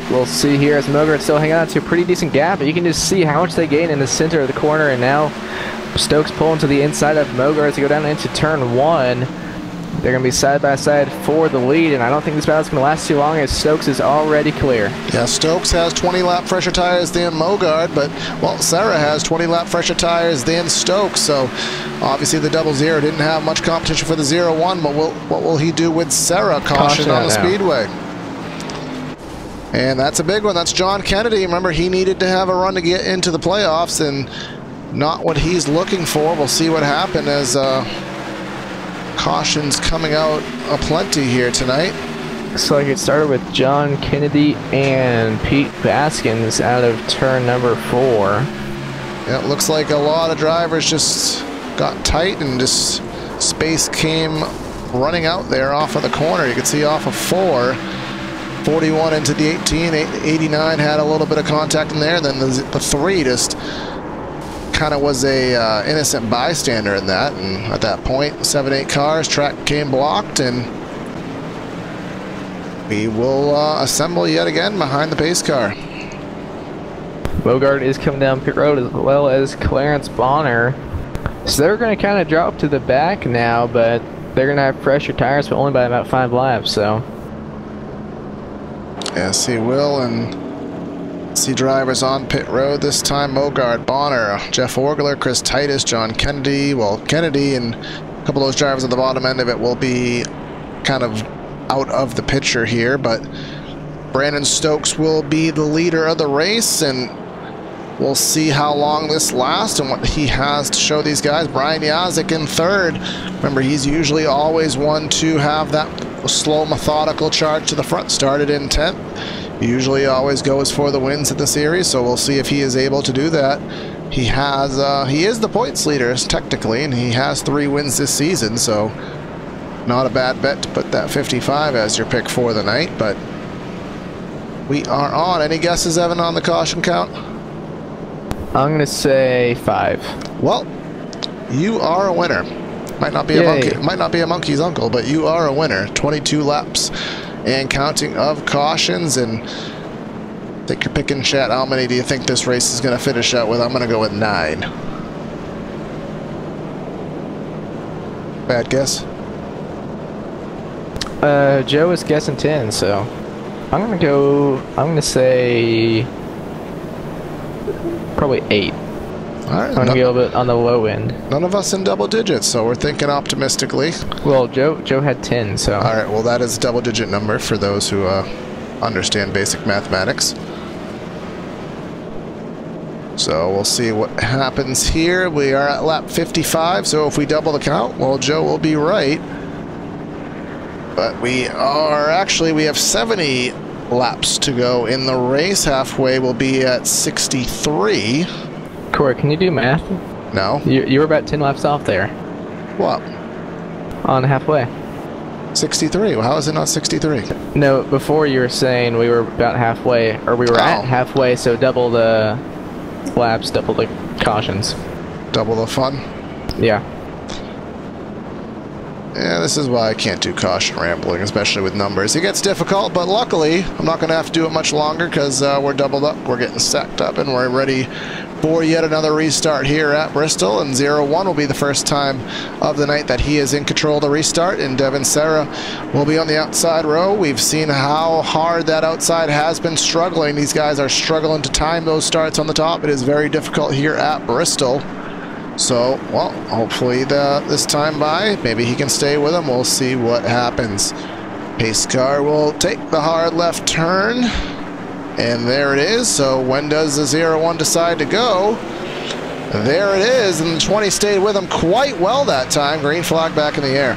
We'll see here as Mogard still hanging on to a pretty decent gap, but you can just see how much they gain in the center of the corner, and now Stokes pulling to the inside of Mogard to go down into turn 1. They're going to be side by side for the lead, and I don't think this battle's going to last too long, as Stokes is already clear. Yeah, Stokes has 20 lap fresher tires than Mogard, but, well, Serra has 20 lap fresher tires than Stokes, so obviously the 0-0 didn't have much competition for the 0-1, but what will he do with Serra? Caution on the speedway. And that's a big one. That's John Kennedy. Remember, he needed to have a run to get into the playoffs, and not what he's looking for. We'll see what happened as Cautions coming out aplenty here tonight. Looks like it started with John Kennedy and Pete Baskins out of turn number 4. Yeah, it looks like a lot of drivers just got tight and just space came running out there off of the corner. You can see off of 4, 41 into the 18, 89 had a little bit of contact in there. Then the 3 just kind of was a innocent bystander in that. And at that point, 7-8 cars, track came blocked, and we will assemble yet again behind the pace car. Bogart is coming down pit road as well as Clarence Bonner. So they're going to kind of drop to the back now, but they're going to have fresher tires, but only by about 5 laps, so. Yeah, see Will and see drivers on pit road this time. Bogart, Bonner, Jeff Orgler, Chris Titus, John Kennedy. Well, Kennedy and a couple of those drivers at the bottom end of it will be kind of out of the picture here, but Brandon Stokes will be the leader of the race, and we'll see how long this lasts and what he has to show these guys. Brian Yazik in 3rd. Remember, he's usually always one to have that slow, methodical charge to the front. Started in 10th. He usually always goes for the wins in the series, so we'll see if he is able to do that. He is the points leader technically, and he has 3 wins this season, so not a bad bet to put that 55 as your pick for the night. But we are on. Any guesses, Evan, on the caution count? I'm going to say 5. Well, you are a winner. Might not be a monkey, might not be a monkey's uncle, but you are a winner. 22 laps and counting of cautions. And take your pick in chat. How many do you think this race is going to finish out with? I'm going to go with 9. Bad guess. Joe is guessing 10, so I'm gonna say probably 8. All right, I'm gonna go a bit on the low end. None of us in double digits, so we're thinking optimistically. Well, Joe had 10, so. All right, well, that is a double-digit number for those who understand basic mathematics. So we'll see what happens here. We are at lap 55, so if we double the count, well, Joe will be right. But we have 70 laps to go in the race. Halfway we'll be at 63. Corey, can you do math? No. You were about 10 laps off there. What? On halfway. 63. Well, how is it not 63? No, before you were saying we were about halfway, or we were at halfway, so double the laps, double the cautions. Double the fun? Yeah. Yeah, this is why I can't do caution rambling, especially with numbers. It gets difficult, but luckily, I'm not going to have to do it much longer because we're doubled up, we're getting stacked up, and we're ready for yet another restart here at Bristol. And 0-1 will be the first time of the night that he is in control of the restart, and Devin Serra will be on the outside row. We've seen how hard that outside has been struggling. These guys are struggling to time those starts on the top. It is very difficult here at Bristol. So, well, hopefully this time by, maybe he can stay with him. We'll see what happens. Pace car will take the hard left turn. And there it is. So when does the 0-1 decide to go? There it is. And the 20 stayed with him quite well that time. Green flag back in the air.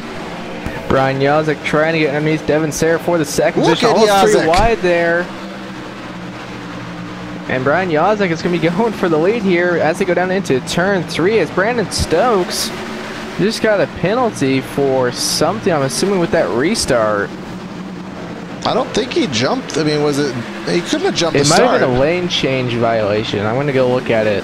Brian Yazik trying to get underneath Devin Serra for the second position. Look at Almost Yazik. 3 wide there. And Brian Yazik is going to be going for the lead here as they go down into turn 3 as Brandon Stokes just got a penalty for something, I'm assuming, with that restart. I don't think he jumped. I mean, was it? He couldn't have jumped the It might start. have been a lane change violation. I'm going to go look at it.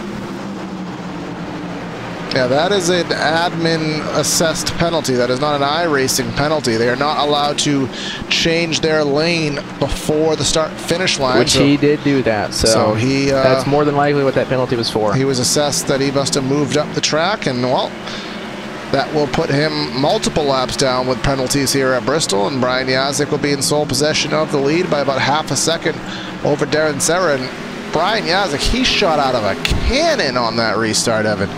Yeah, that is an admin assessed penalty. That is not an iRacing penalty. They are not allowed to change their lane before the start finish line. Which he did do that, so he that's more than likely what that penalty was for. He was assessed that he must have moved up the track, and well, that will put him multiple laps down with penalties here at Bristol, and Brian Yazik will be in sole possession of the lead by about half a second over Darren Serra. And Brian Yazik, he shot out of a cannon on that restart, Evan.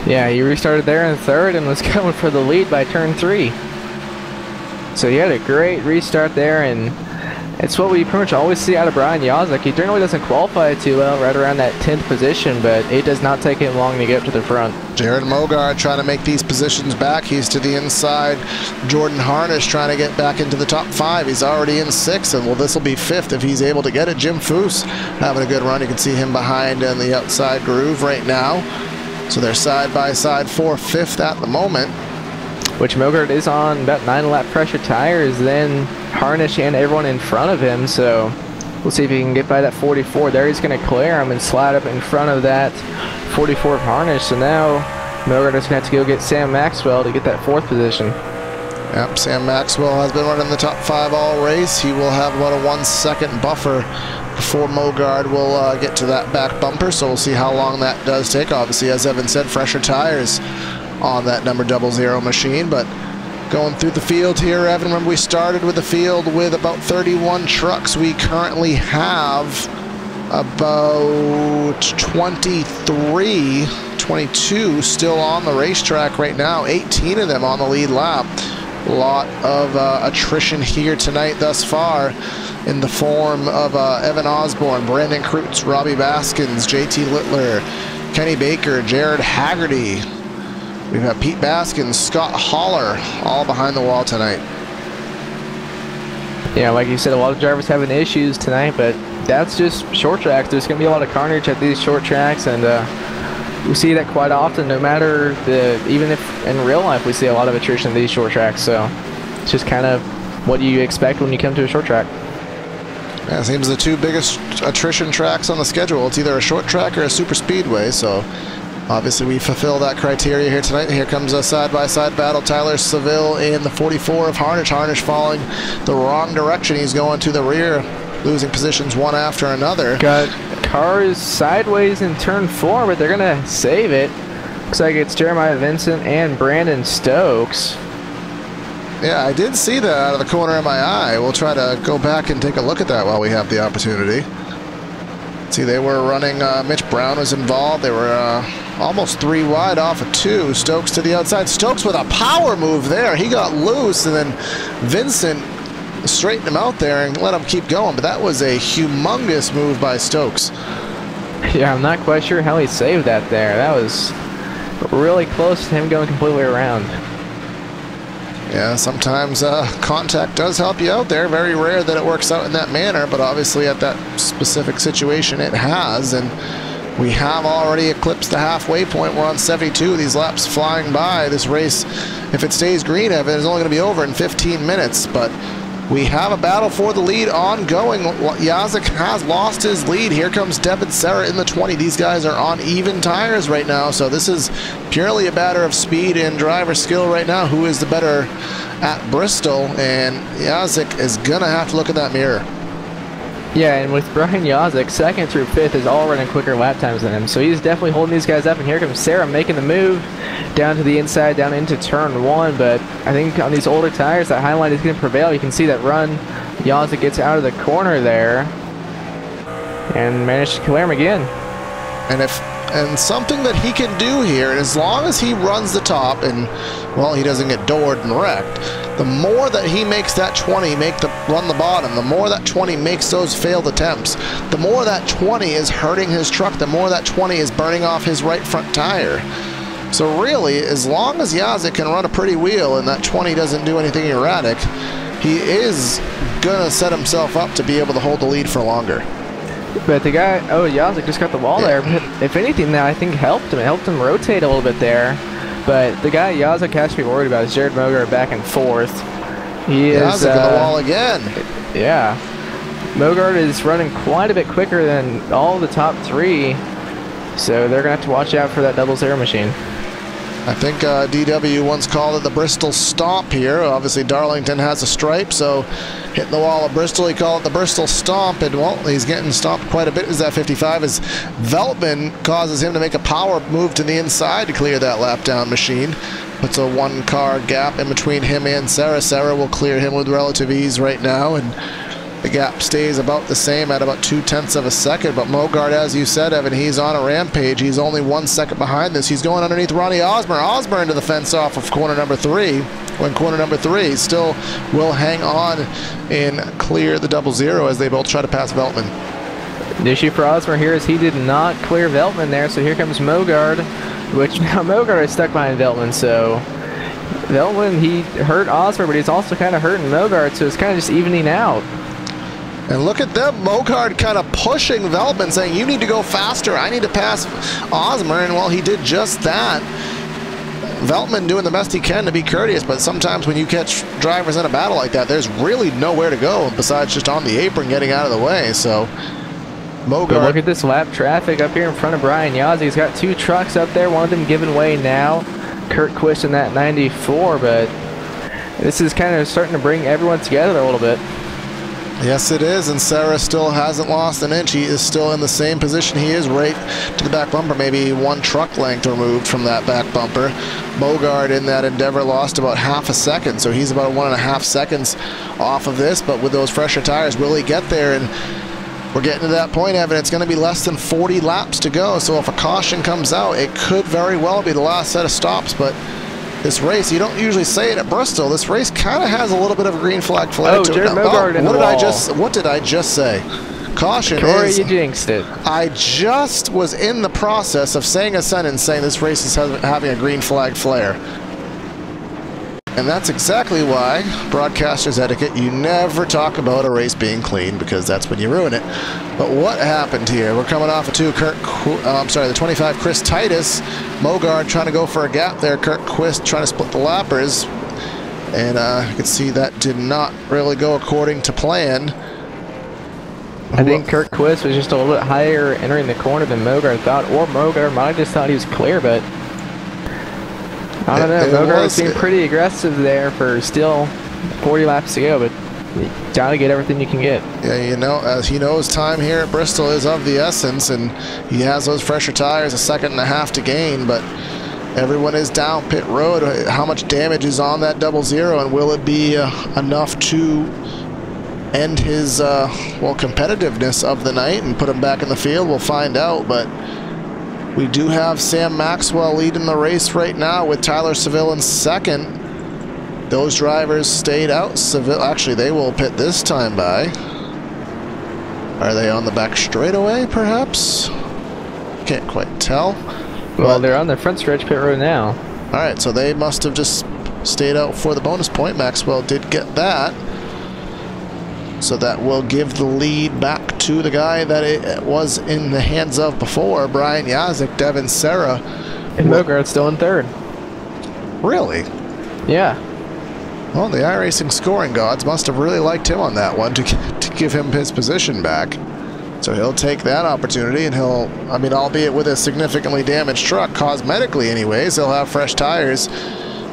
Yeah, he restarted there in 3rd and was going for the lead by turn 3. So he had a great restart there, and It's what we pretty much always see out of Brian Yazek. He generally doesn't qualify too well, right around that 10th position, but it does not take him long to get up to the front. Jared Mogard trying to make these positions back. He's to the inside. Jordan Harnish trying to get back into the top 5. He's already in 6th, and well, this will be 5th if he's able to get it. Jim Foose having a good run. You can see him behind in the outside groove right now. So they're side by side, 4th, 5th at the moment. Which Mogard is on about 9 lap pressure tires, then Harnish and everyone in front of him, so we'll see if he can get by that 44. There he's going to clear him and slide up in front of that 44 of Harnish. So now Mogard is going to have to go get Sam Maxwell to get that 4th position. Yep, Sam Maxwell has been running the top 5 all race. He will have about a 1 second buffer before Mogard will get to that back bumper, so we'll see how long that does take. Obviously, as Evan said, fresher tires on that number 00 machine, but going through the field here, Evan, remember we started with the field with about 31 trucks. We currently have about 23, 22 still on the racetrack right now, 18 of them on the lead lap. A lot of attrition here tonight thus far in the form of Evan Osborne, Brandon Kreutz, Robbie Baskins, JT Littler, Kenny Baker, Jared Haggerty. We've got Pete Baskins, Scott Holler, all behind the wall tonight. Yeah, like you said, a lot of drivers having issues tonight, but that's just short tracks. There's going to be a lot of carnage at these short tracks, and we see that quite often, no matter even if in real life we see a lot of attrition in these short tracks. So it's just kind of what you expect when you come to a short track. Yeah, it seems the 2 biggest attrition tracks on the schedule. It's either a short track or a super speedway, so obviously we fulfill that criteria here tonight. Here comes a side-by-side battle. Tyler Seville in the 44 of Harnish. Harnish falling the wrong direction. He's going to the rear, losing positions one after another. Got cars sideways in turn 4, but they're going to save it. Looks like it's Jeremiah Vincent and Brandon Stokes. Yeah, I did see that out of the corner of my eye. We'll try to go back and take a look at that while we have the opportunity. See, they were running, Mitch Brown was involved. They were almost 3 wide off of 2. Stokes to the outside. Stokes with a power move there. He got loose, and then Vincent straightened him out there and let him keep going. But that was a humongous move by Stokes. Yeah, I'm not quite sure how he saved that there. That was really close to him going completely around. Yeah, sometimes contact does help you out there. Very rare that it works out in that manner, but obviously at that specific situation it has, and we have already eclipsed the halfway point. We're on 72. These laps flying by. This race, if it stays green, Evan, is only going to be over in 15 minutes, but we have a battle for the lead ongoing. Yazek has lost his lead. Here comes Devin Serra in the 20. These guys are on even tires right now, so this is purely a matter of speed and driver skill right now. Who is the better at Bristol? And Yazek is going to have to look in that mirror. Yeah, and with Brian Yazek, 2nd through 5th is all running quicker lap times than him, so he's definitely holding these guys up. And here comes Serra making the move down to the inside, down into turn 1. But I think on these older tires, that high line is going to prevail. You can see that run. Yazek gets out of the corner there and managed to clear him again. And something that he can do here, and as long as he runs the top and, well, he doesn't get doored and wrecked, the more that he makes that 20 run the bottom, the more that 20 makes those failed attempts, the more that 20 is hurting his truck, the more that 20 is burning off his right front tire. So really, as long as Yazek can run a pretty wheel and that 20 doesn't do anything erratic, he is going to set himself up to be able to hold the lead for longer. But the guy, Yazek just got the wall there. But if anything, that I think helped him. It helped him rotate a little bit there. But the guy Yazek has to be worried about is Jared Mogard back in 4th. He is Yazek on the wall again. Yeah, Mogard is running quite a bit quicker than all the top 3, so they're gonna have to watch out for that 00 machine. I think DW once called it the Bristol Stomp here. Obviously, Darlington has a stripe, so hitting the wall of Bristol, he called it the Bristol Stomp, and well, he's getting stomped quite a bit as that 55, as Veltman causes him to make a power move to the inside to clear that lap down machine. Puts a 1-car gap in between him and Serra. Serra will clear him with relative ease right now, and the gap stays about the same at about 0.2 of a second. But Mogard, as you said, Evan, he's on a rampage. He's only 1 second behind this. He's going underneath Ronnie Osborne. Osborne to the fence off of corner number 3. when corner number 3 still will hang on and clear the 00 as they both try to pass Veltman. The issue for Osmer here is he did not clear Veltman there, so here comes Mogard, which now Mogard is stuck behind Veltman, so Veltman, he hurt Osmer, but he's also kind of hurting Mogard, so it's kind of just evening out. And look at them, Mogard kind of pushing Veltman, saying, you need to go faster, I need to pass Osmer, and well, he did just that. Veltman doing the best he can to be courteous, but sometimes when you catch drivers in a battle like that, there's really nowhere to go besides just on the apron getting out of the way, so Mogard. But look at this lap traffic up here in front of Brian Yazzie. He's got 2 trucks up there, one of them giving way now. Kurt Quist in that 94, but this is kind of starting to bring everyone together a little bit. Yes, it is, and Sarah still hasn't lost an inch. He is still in the same position he is, right to the back bumper, maybe 1 truck length removed from that back bumper. Mogard in that endeavor lost about half a second, so he's about 1.5 seconds off of this, but with those fresher tires, will he get there? And we're getting to that point, Evan. It's going to be less than 40 laps to go, so if a caution comes out, it could very well be the last set of stops, but this race, you don't usually say it at Bristol, this race kind of has a little bit of a green flag flag to it. What did I just say? Caution Corey, is... you jinxed it. I just was in the process of saying a sentence saying this race is having a green flag flare. And that's exactly why, broadcasters etiquette, you never talk about a race being clean, because that's when you ruin it. But what happened here? We're coming off a 2, the 25, Chris Titus. Mogard trying to go for a gap there. Kurt Quist trying to split the lappers. And you can see that did not really go according to plan. I think Kurt Quist was just a little bit higher entering the corner than Mogard thought, or Mogard might have just thought he was clear, but I don't know. Mogard was being pretty aggressive there for still 40 laps to go, but you gotta get everything you can get. Yeah, you know, as he knows, time here at Bristol is of the essence, and he has those fresher tires, 1.5 seconds to gain, but everyone is down pit road. How much damage is on that 00, and will it be enough to end his competitiveness of the night and put him back in the field? We'll find out, but we do have Sam Maxwell leading the race right now with Tyler Seville in 2nd. Those drivers stayed out. Seville, actually, they will pit this time by. Are they on the back straightaway, perhaps? Can't quite tell. Well, they're on the front stretch pit road now. All right, so they must have just stayed out for the bonus point. Maxwell did get that. So that will give the lead back to the guy that it was in the hands of before, Brian Yazzie, Devin Serra. And Mogard's still in 3rd. Really? Yeah. Well, the iRacing scoring gods must have really liked him on that one to give him his position back. So he'll take that opportunity, and he'll, I mean, albeit with a significantly damaged truck, cosmetically anyways, he'll have fresh tires,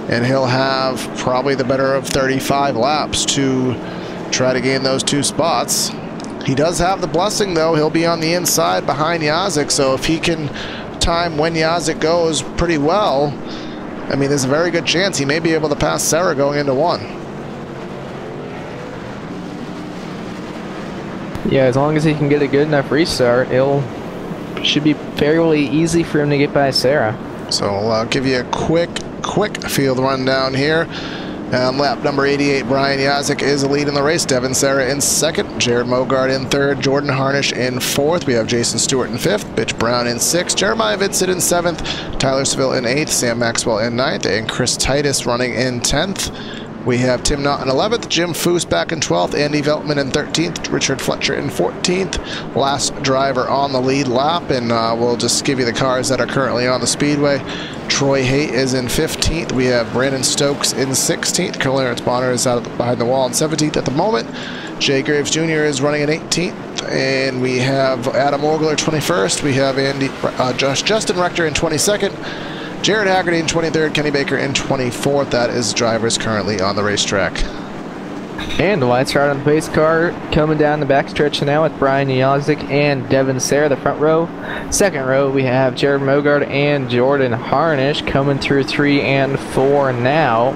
and he'll have probably the better of 35 laps to try to gain those 2 spots. He does have the blessing, though. He'll be on the inside behind Yazzie, so if he can time when Yazzie goes pretty well, I mean, there's a very good chance he may be able to pass Serra going into 1. Yeah, as long as he can get a good enough restart, should be fairly easy for him to get by Serra. So I'll give you a quick field rundown here. Lap number 88, Brian Yazzie is the lead in the race. Devin Serra in 2nd. Jared Mogard in 3rd. Jordan Harnish in 4th. We have Jason Stewart in 5th. Bitch Brown in 6th. Jeremiah Vincent in 7th. Tyler Seville in 8th. Sam Maxwell in 9th. And Chris Titus running in 10th. We have Tim Knott in 11th, Jim Foose back in 12th, Andy Veltman in 13th, Richard Fletcher in 14th. Last driver on the lead lap, and we'll just give you the cars that are currently on the speedway. Troy Haight is in 15th. We have Brandon Stokes in 16th. Clarence Bonner is out behind the wall in 17th at the moment. Jay Graves Jr. is running in 18th, and we have Adam Ogler 21st. We have Justin Rector in 22nd. Jared Haggerty in 23rd, Kenny Baker in 24th. That is drivers currently on the racetrack. And the lights are out on the pace car, coming down the backstretch now with Brian Yazzie and Devin Serra, the front row. Second row, we have Jared Mogard and Jordan Harnish coming through 3 and 4 now.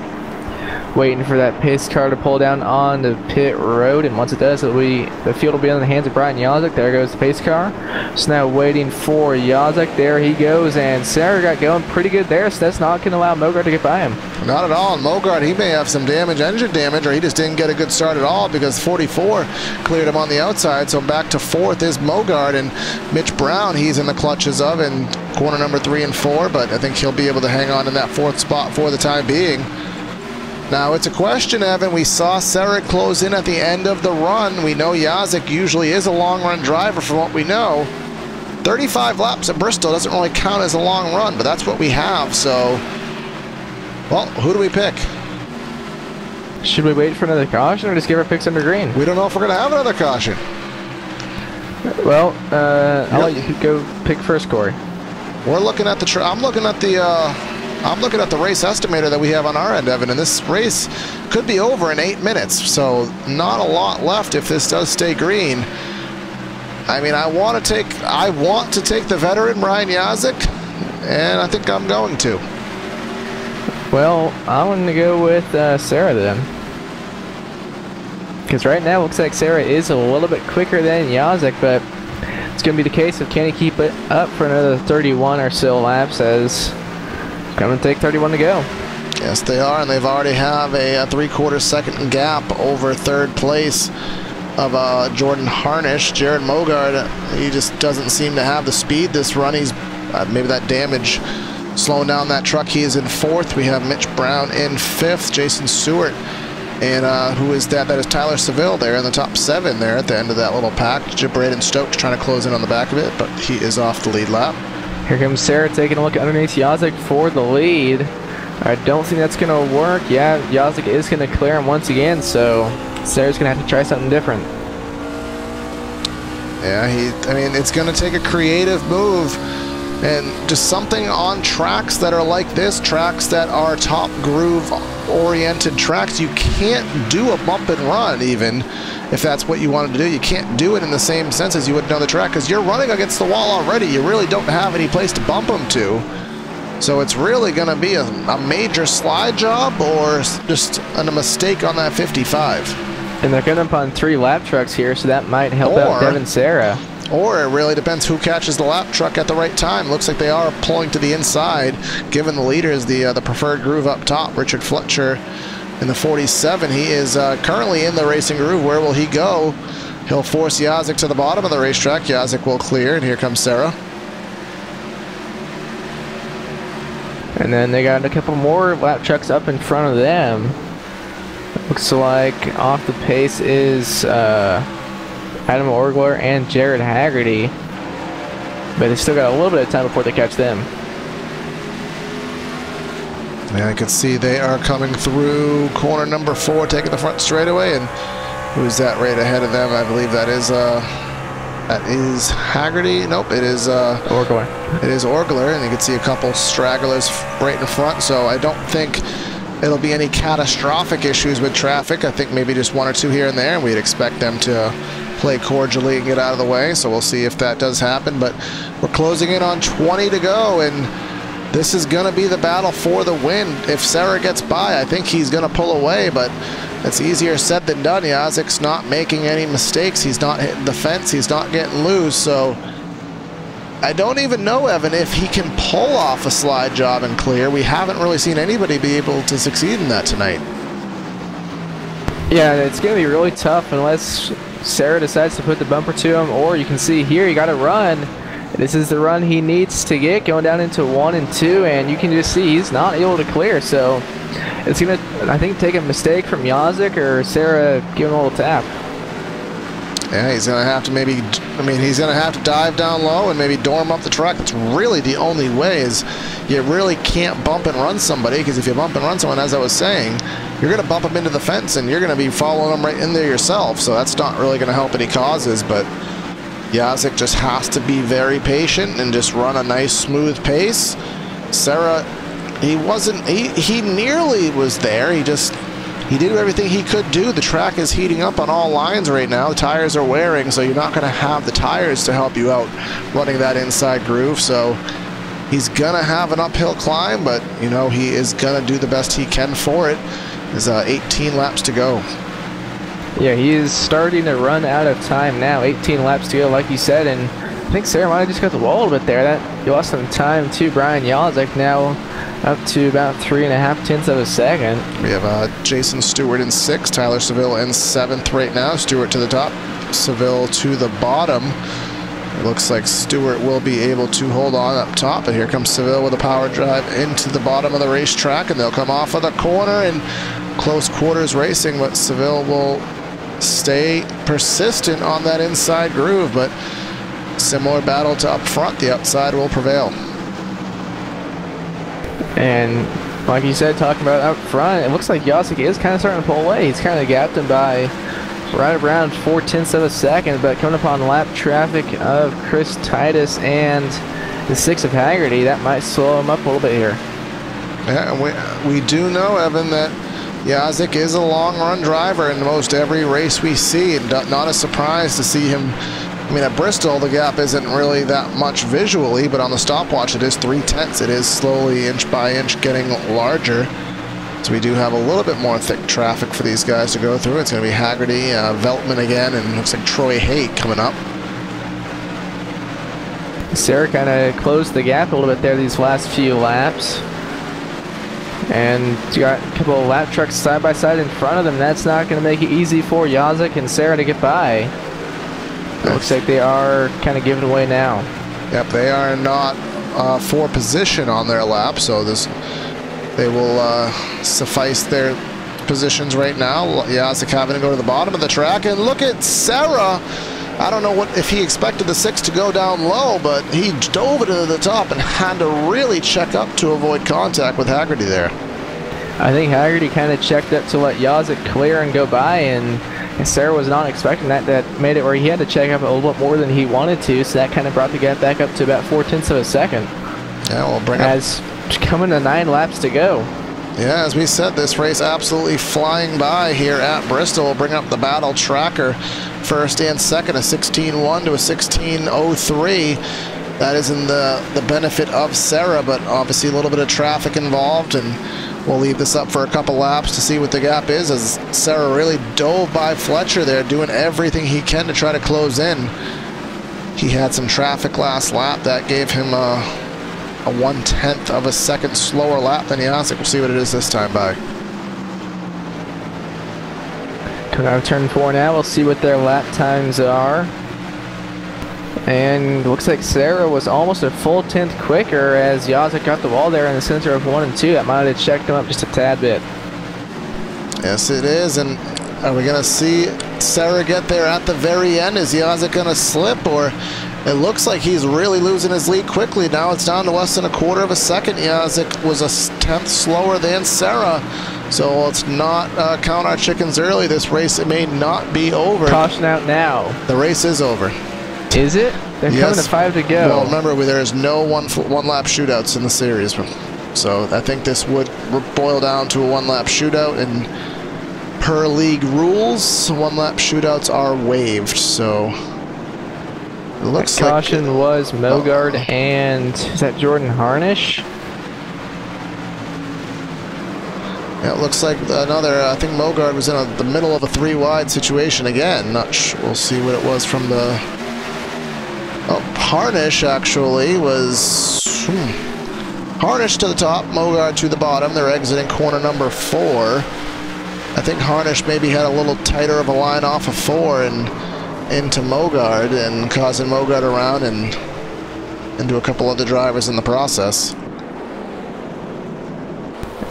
waiting for that pace car to pull down on the pit road, and once it does, the field will be in the hands of Brian Yazek. There goes the pace car. So now waiting for Yazek. There he goes, and Sarah got going pretty good there, so that's not going to allow Mogard to get by him. Not at all. And Mogard, he may have some damage, engine damage, or he just didn't get a good start at all because 44 cleared him on the outside. So back to 4th is Mogard, and Mitch Brown, he's in the clutches of in corner number 3 and 4, but I think he'll be able to hang on in that 4th spot for the time being. Now, it's a question, Evan. We saw Sarek close in at the end of the run. We know Yazek usually is a long-run driver from what we know. 35 laps at Bristol doesn't really count as a long run, but that's what we have. So, well, who do we pick? Should we wait for another caution or just give our picks under green? We don't know if we're going to have another caution. Well, I'll let you go pick first, Corey. We're looking at the... I'm looking at the race estimator that we have on our end, Evan, and this race could be over in 8 minutes, so not a lot left if this does stay green. I mean, I want to take the veteran Brian Yazek, and I think I'm going to. Well, I'm going to go with Sarah then, because right now it looks like Sarah is a little bit quicker than Yazek, but it's going to be the case of can he keep it up for another 31 or so laps, as going to take 31 to go. Yes, they are, and they've already have a 3/4 second gap over 3rd place of Jordan Harnish. Jared Mogard, he just doesn't seem to have the speed this run. He's maybe that damage slowing down that truck. He is in 4th. We have Mitch Brown in 5th. Jason Stewart, and who is that? That is Tyler Seville there in the top 7 there at the end of that little pack. Braden Stokes trying to close in on the back of it, but he is off the lead lap. Here comes Sarah taking a look underneath Yazek for the lead. I don't think that's going to work. Yeah, Yazek is going to clear him once again, so Sarah's going to have to try something different. Yeah, I mean, it's going to take a creative move and just something on tracks that are like this, tracks that are top groove oriented tracks. You can't do a bump and run even if that's what you wanted to do. You can't do it in the same sense as you would on the track because you're running against the wall already. You really don't have any place to bump them to. So it's really going to be a major slide job or just a mistake on that 55. And they're going up on 3 lap trucks here, so that might help out Devin Sarah. Or it really depends who catches the lap truck at the right time. Looks like they are pulling to the inside, giving the leaders the preferred groove up top. Richard Fletcher in the 47. He is currently in the racing groove. Where will he go? He'll force Yazek to the bottom of the racetrack. Yazek will clear, and here comes Sarah. And then they got a couple more lap trucks up in front of them. Looks like off the pace is Adam Orgler and Jared Haggerty, but they still got a little bit of time before they catch them. Yeah, I can see they are coming through corner number 4, taking the front straightaway, and who's that right ahead of them? I believe that is Haggerty. Nope, it is Orgler. It is Orgler, and you can see a couple stragglers right in front. So I don't think it'll be any catastrophic issues with traffic. I think maybe just 1 or 2 here and there, and we'd expect them to play cordially and get out of the way. So we'll see if that does happen. But we're closing in on 20 to go, and this is going to be the battle for the win. If Sarah gets by, I think he's going to pull away, but it's easier said than done. Yazek's not making any mistakes. He's not hitting the fence. He's not getting loose. So I don't even know, Evan, if he can pull off a slide job and clear. We haven't really seen anybody be able to succeed in that tonight. Yeah, it's going to be really tough unless Sarah decides to put the bumper to him, or you can see here he got a run. This is the run he needs to get, going down into 1 and 2, and you can just see he's not able to clear. So it's going to, I think, take a mistake from Yazek or Sarah giving a little tap. Yeah, he's going to have to maybe, he's going to have to dive down low and maybe dorm up the truck. That's really the only way, is you really can't bump and run somebody, because if you bump and run someone, as I was saying, you're going to bump them into the fence and you're going to be following them right in there yourself. So that's not really going to help any causes, but Yazek just has to be very patient and just run a nice smooth pace. Sarah, he nearly was there. He did everything he could do. The track is heating up on all lines right now. The tires are wearing, so you're not going to have the tires to help you out running that inside groove. So he's going to have an uphill climb, but, you know, he is going to do the best he can for it. There's 18 laps to go. Yeah, he is starting to run out of time now. 18 laps to go, like you said, and I think Sarah might have just got the wall a little bit there. That lost some time to Brian Yazek, now up to about 3.5 tenths of a second. We have Jason Stewart in 6th, Tyler Seville in 7th right now. Stewart to the top, Seville to the bottom. It looks like Stewart will be able to hold on up top, and here comes Seville with a power drive into the bottom of the racetrack, and they'll come off of the corner in close quarters racing, but Seville will stay persistent on that inside groove, but similar battle to up front, the outside will prevail. And like you said, talking about up front, it looks like Yazek is kind of starting to pull away. He's kind of gapped him by right around 4 tenths of a second, but coming upon lap traffic of Chris Titus and the 6 of Haggerty, that might slow him up a little bit here. Yeah, and we do know, Evan, that Yazek is a long-run driver in most every race we see, and not a surprise to see him. I mean, at Bristol, the gap isn't really that much visually, but on the stopwatch, it is 3 tenths. It is slowly, inch by inch, getting larger. So we do have a little bit more thick traffic for these guys to go through. It's going to be Haggerty, Veltman again, and looks like Troy Haight coming up. Sarah kind of closed the gap a little bit there these last few laps. And you got a couple of lap trucks side by side in front of them. That's not going to make it easy for Yazek and Sarah to get by. It looks like they are kind of giving away now. Yep, they are not for position on their lap, so they will suffice their positions right now. Yazek having to go to the bottom of the track, and look at Sarah. I don't know if he expected the 6 to go down low, but he dove it to the top and had to really check up to avoid contact with Haggerty there. I think Haggerty kind of checked up to let Yazek clear and go by, and Sarah was not expecting that. That made it where he had to check up a little bit more than he wanted to, so that kind of brought the gap back up to about 4 tenths of a second. Yeah, we'll bring as coming to 9 laps to go. Yeah, as we said, this race absolutely flying by here at Bristol. We'll bring up the battle tracker. First and second, a 16.1 to a 16.03. That is in the benefit of Sarah, but obviously a little bit of traffic involved, and we'll leave this up for a couple laps to see what the gap is, as Sarah really dove by Fletcher there, doing everything he can to try to close in. He had some traffic last lap that gave him a 1/10 of a second slower lap than Yazek. We'll see what it is this time by. Coming out of turn 4 now, we'll see what their lap times are. And looks like Sarah was almost a full 10th quicker as Yazek got the wall there in the center of 1 and 2. That might have checked him up just a tad bit. Yes, it is. And are we going to see Sarah get there at the very end? Is Yazek going to slip, or it looks like he's really losing his lead quickly. Now it's down to less than a quarter of a second. Yazek was a 10th slower than Sarah. So let's not count our chickens early. This race, it may not be over. Caution out now. The race is over. Is it? They're coming to 5 to go. Well, remember, there is no one-lap shootouts in the series. So I think this would boil down to a one-lap shootout, and per league rules, one-lap shootouts are waived. So it looks like caution was Mogard and is that Jordan Harnish? Yeah, it looks like another. I think Mogard was in the middle of a 3-wide situation again. Not sure. We'll see what it was from the. Oh, Harnish actually was. Harnish to the top, Mogard to the bottom. They're exiting corner number 4. I think Harnish maybe had a little tighter of a line off of 4 and into Mogard, and causing Mogard around and into a couple other drivers in the process.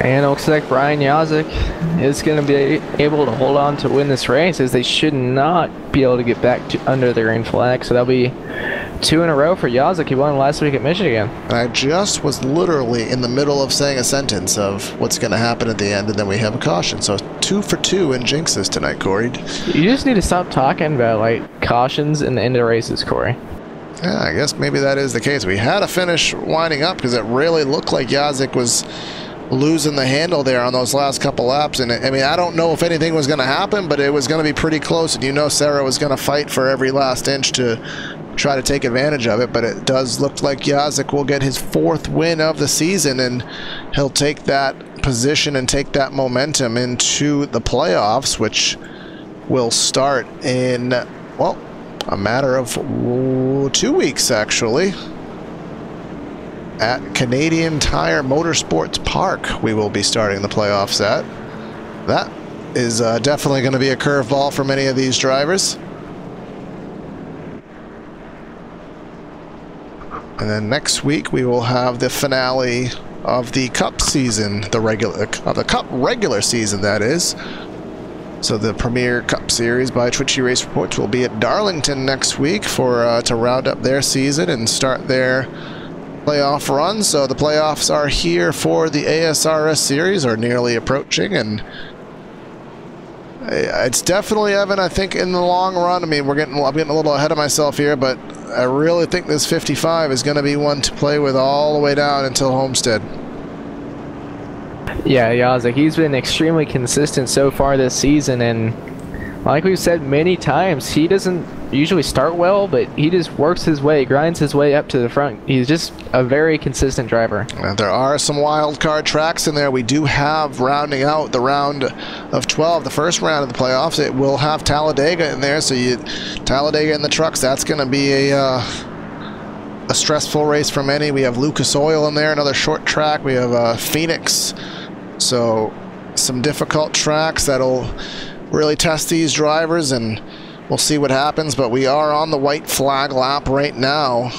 And it looks like Brian Yazek is going to be able to hold on to win this race, as they should not be able to get back to under the green flag. So that'll be 2 in a row for Yazek. He won last week at Michigan. I just was literally in the middle of saying a sentence of what's going to happen at the end, and then we have a caution. So 2 for 2 in jinxes tonight, Corey. You just need to stop talking about like cautions in the end of races, Corey. Yeah, I guess maybe that is the case. We had a finish winding up because it really looked like Yazek was losing the handle there on those last couple laps. And I mean, I don't know if anything was going to happen, but it was going to be pretty close. And you know Sarah was going to fight for every last inch to try to take advantage of it. But it does look like Yazek will get his 4th win of the season, and he'll take that position and take that momentum into the playoffs, which will start in, well, a matter of 2 weeks, actually. At Canadian Tire Motorsports Park, we will be starting the playoffs at. That is definitely going to be a curveball for many of these drivers. And then next week we will have the finale of the Cup season, the Cup regular season, that is. So the Premier Cup Series by Twitchy Race Reports will be at Darlington next week for to round up their season and start their playoff run. So the playoffs are here for the ASRS series, are nearly approaching, and it's definitely, Evan, I think in the long run, I mean, I'm getting a little ahead of myself here, but I really think this 55 is going to be one to play with all the way down until Homestead. Yeah, Yazek, he's been extremely consistent so far this season, and like we've said many times, he doesn't usually start well, but he just works his way, grinds his way up to the front. He's just a very consistent driver. There are some wild card tracks in there. We do have, rounding out the round of 12, the first round of the playoffs, it will have Talladega in there. So Talladega in the trucks, that's going to be a stressful race for many. We have Lucas Oil in there, another short track. We have Phoenix. So some difficult tracks that'll really test these drivers, and we'll see what happens. But we are on the white flag lap right now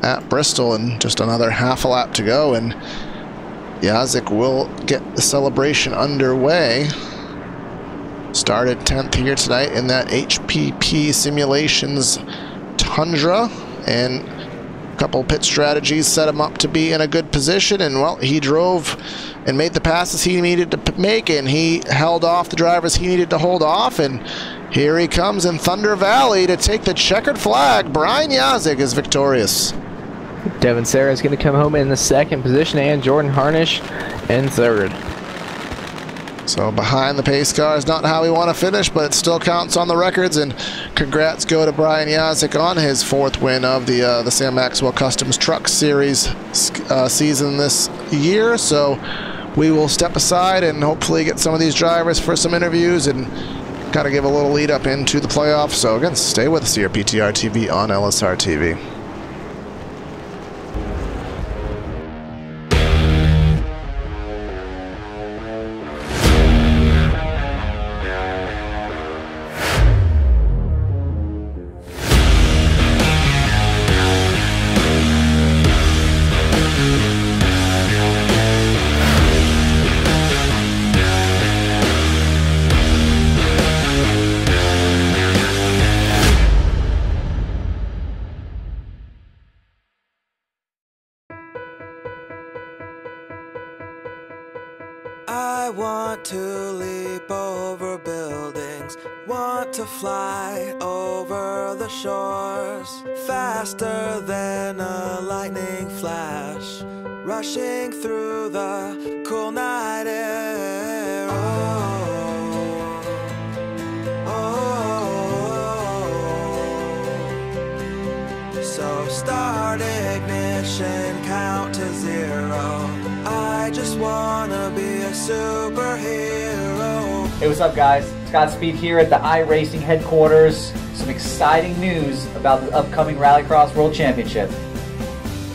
at Bristol, and just another half a lap to go, and Yazek will get the celebration underway. Started 10th here tonight in that HPP Simulations Tundra, and a couple pit strategies set him up to be in a good position, and well, he drove and made the passes he needed to make, and he held off the drivers he needed to hold off, and here he comes in Thunder Valley to take the checkered flag. Brian Yazek is victorious. Devin Serra is going to come home in the second position, and Jordan Harnish in third. So behind the pace car is not how we want to finish, but it still counts on the records, and congrats go to Brian Yazek on his 4th win of the Sam Maxwell Customs Truck Series season this year. So we will step aside and hopefully get some of these drivers for some interviews and kind of give a little lead up into the playoffs. So again, stay with us here, PTRTV on LSRTV. I want to leap over buildings, want to fly over the shores, faster than a lightning flash, rushing through the cool night air. Oh, oh, oh. So start ignition, count to 0. I just wanna be a superhero. Hey, what's up, guys? Scott Speed here at the iRacing headquarters. Some exciting news about the upcoming Rallycross World Championship.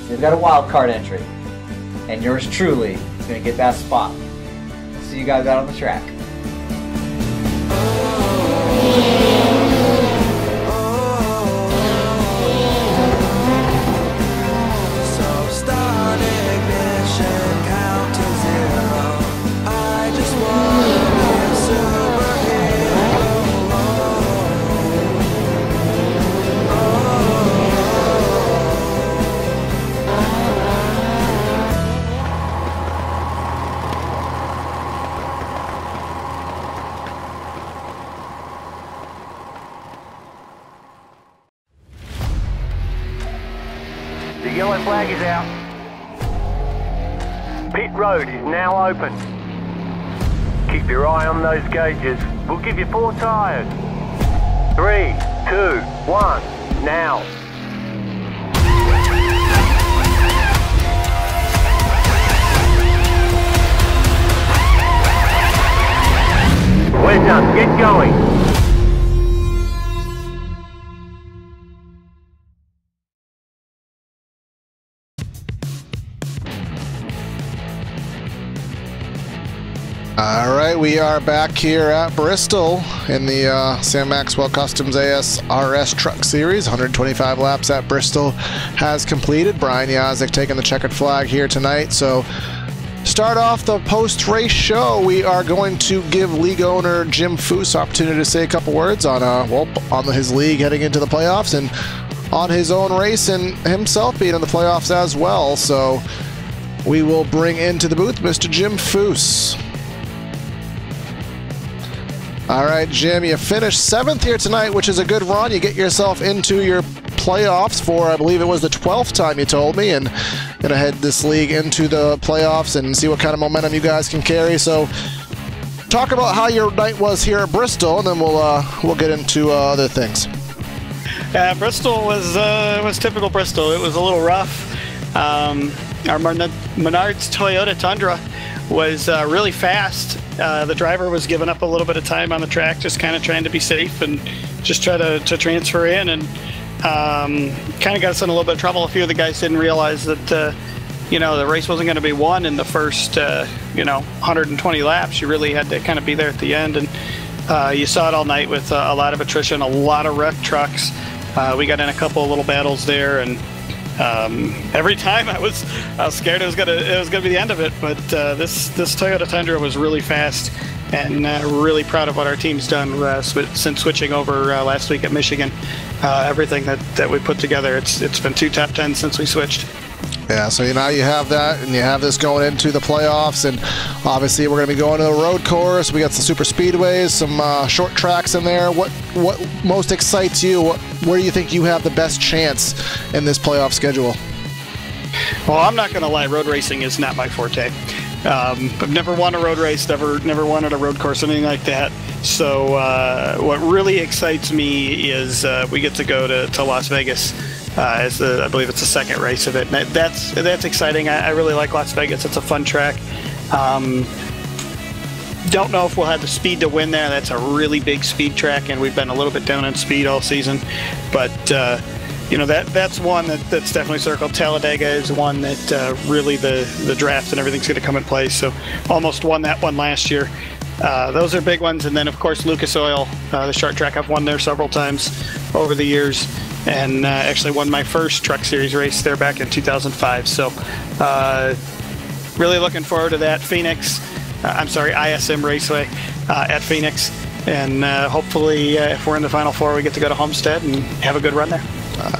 They've got a wild card entry, and yours truly is gonna get that spot. See you guys out on the track. The yellow flag is out. Pit road is now open. Keep your eye on those gauges. We'll give you 4 tyres. 3, 2, 1, now. going. All right, we are back here at Bristol in the Sam Maxwell Customs ASRS Truck Series. 125 laps at Bristol has completed. Brian Yazek taking the checkered flag here tonight. So, start off the post-race show, we are going to give league owner Jim Foose opportunity to say a couple words on his league heading into the playoffs and on his own race and himself being in the playoffs as well. So, we will bring into the booth Mr. Jim Foose. All right, Jim, you finished 7th here tonight, which is a good run. You get yourself into your playoffs for, I believe it was the 12th time you told me, and gonna head this league into the playoffs and see what kind of momentum you guys can carry. So talk about how your night was here at Bristol, and then we'll get into other things. Bristol was typical Bristol. It was a little rough. Our Menards Toyota Tundra was really fast. The driver was giving up a little bit of time on the track, just kind of trying to be safe and just try to transfer in, and kind of got us in a little bit of trouble. A few of the guys didn't realize that the race wasn't going to be won in the first 120 laps. You really had to kind of be there at the end, and you saw it all night with a lot of attrition, a lot of wrecked trucks. We got in a couple of little battles there, and every time I was scared it was gonna be the end of it. But this Toyota Tundra was really fast, and really proud of what our team's done since switching over last week at Michigan. Everything that we put together, it's been 2 top 10s since we switched. Yeah, so now you have that, and you have this going into the playoffs, and obviously we're going to be going to the road course. We got some super speedways, some short tracks in there. What most excites you? Where do you think you have the best chance in this playoff schedule? Well, I'm not going to lie, road racing is not my forte. I've never won a road race, never won at a road course, anything like that. So what really excites me is we get to go to Las Vegas. I believe it's the second race of it. And that's exciting. I really like Las Vegas. It's a fun track. Don't know if we'll have the speed to win there. That's a really big speed track, and we've been a little bit down on speed all season. But that's one that's definitely circled. Talladega is one that really the draft and everything's going to come in place. So almost won that one last year. Those are big ones. And then, of course, Lucas Oil, the short track. I've won there several times over the years, and actually won my first Truck Series race there back in 2005. So really looking forward to that. ISM Raceway at Phoenix. And hopefully, if we're in the Final Four, we get to go to Homestead and have a good run there.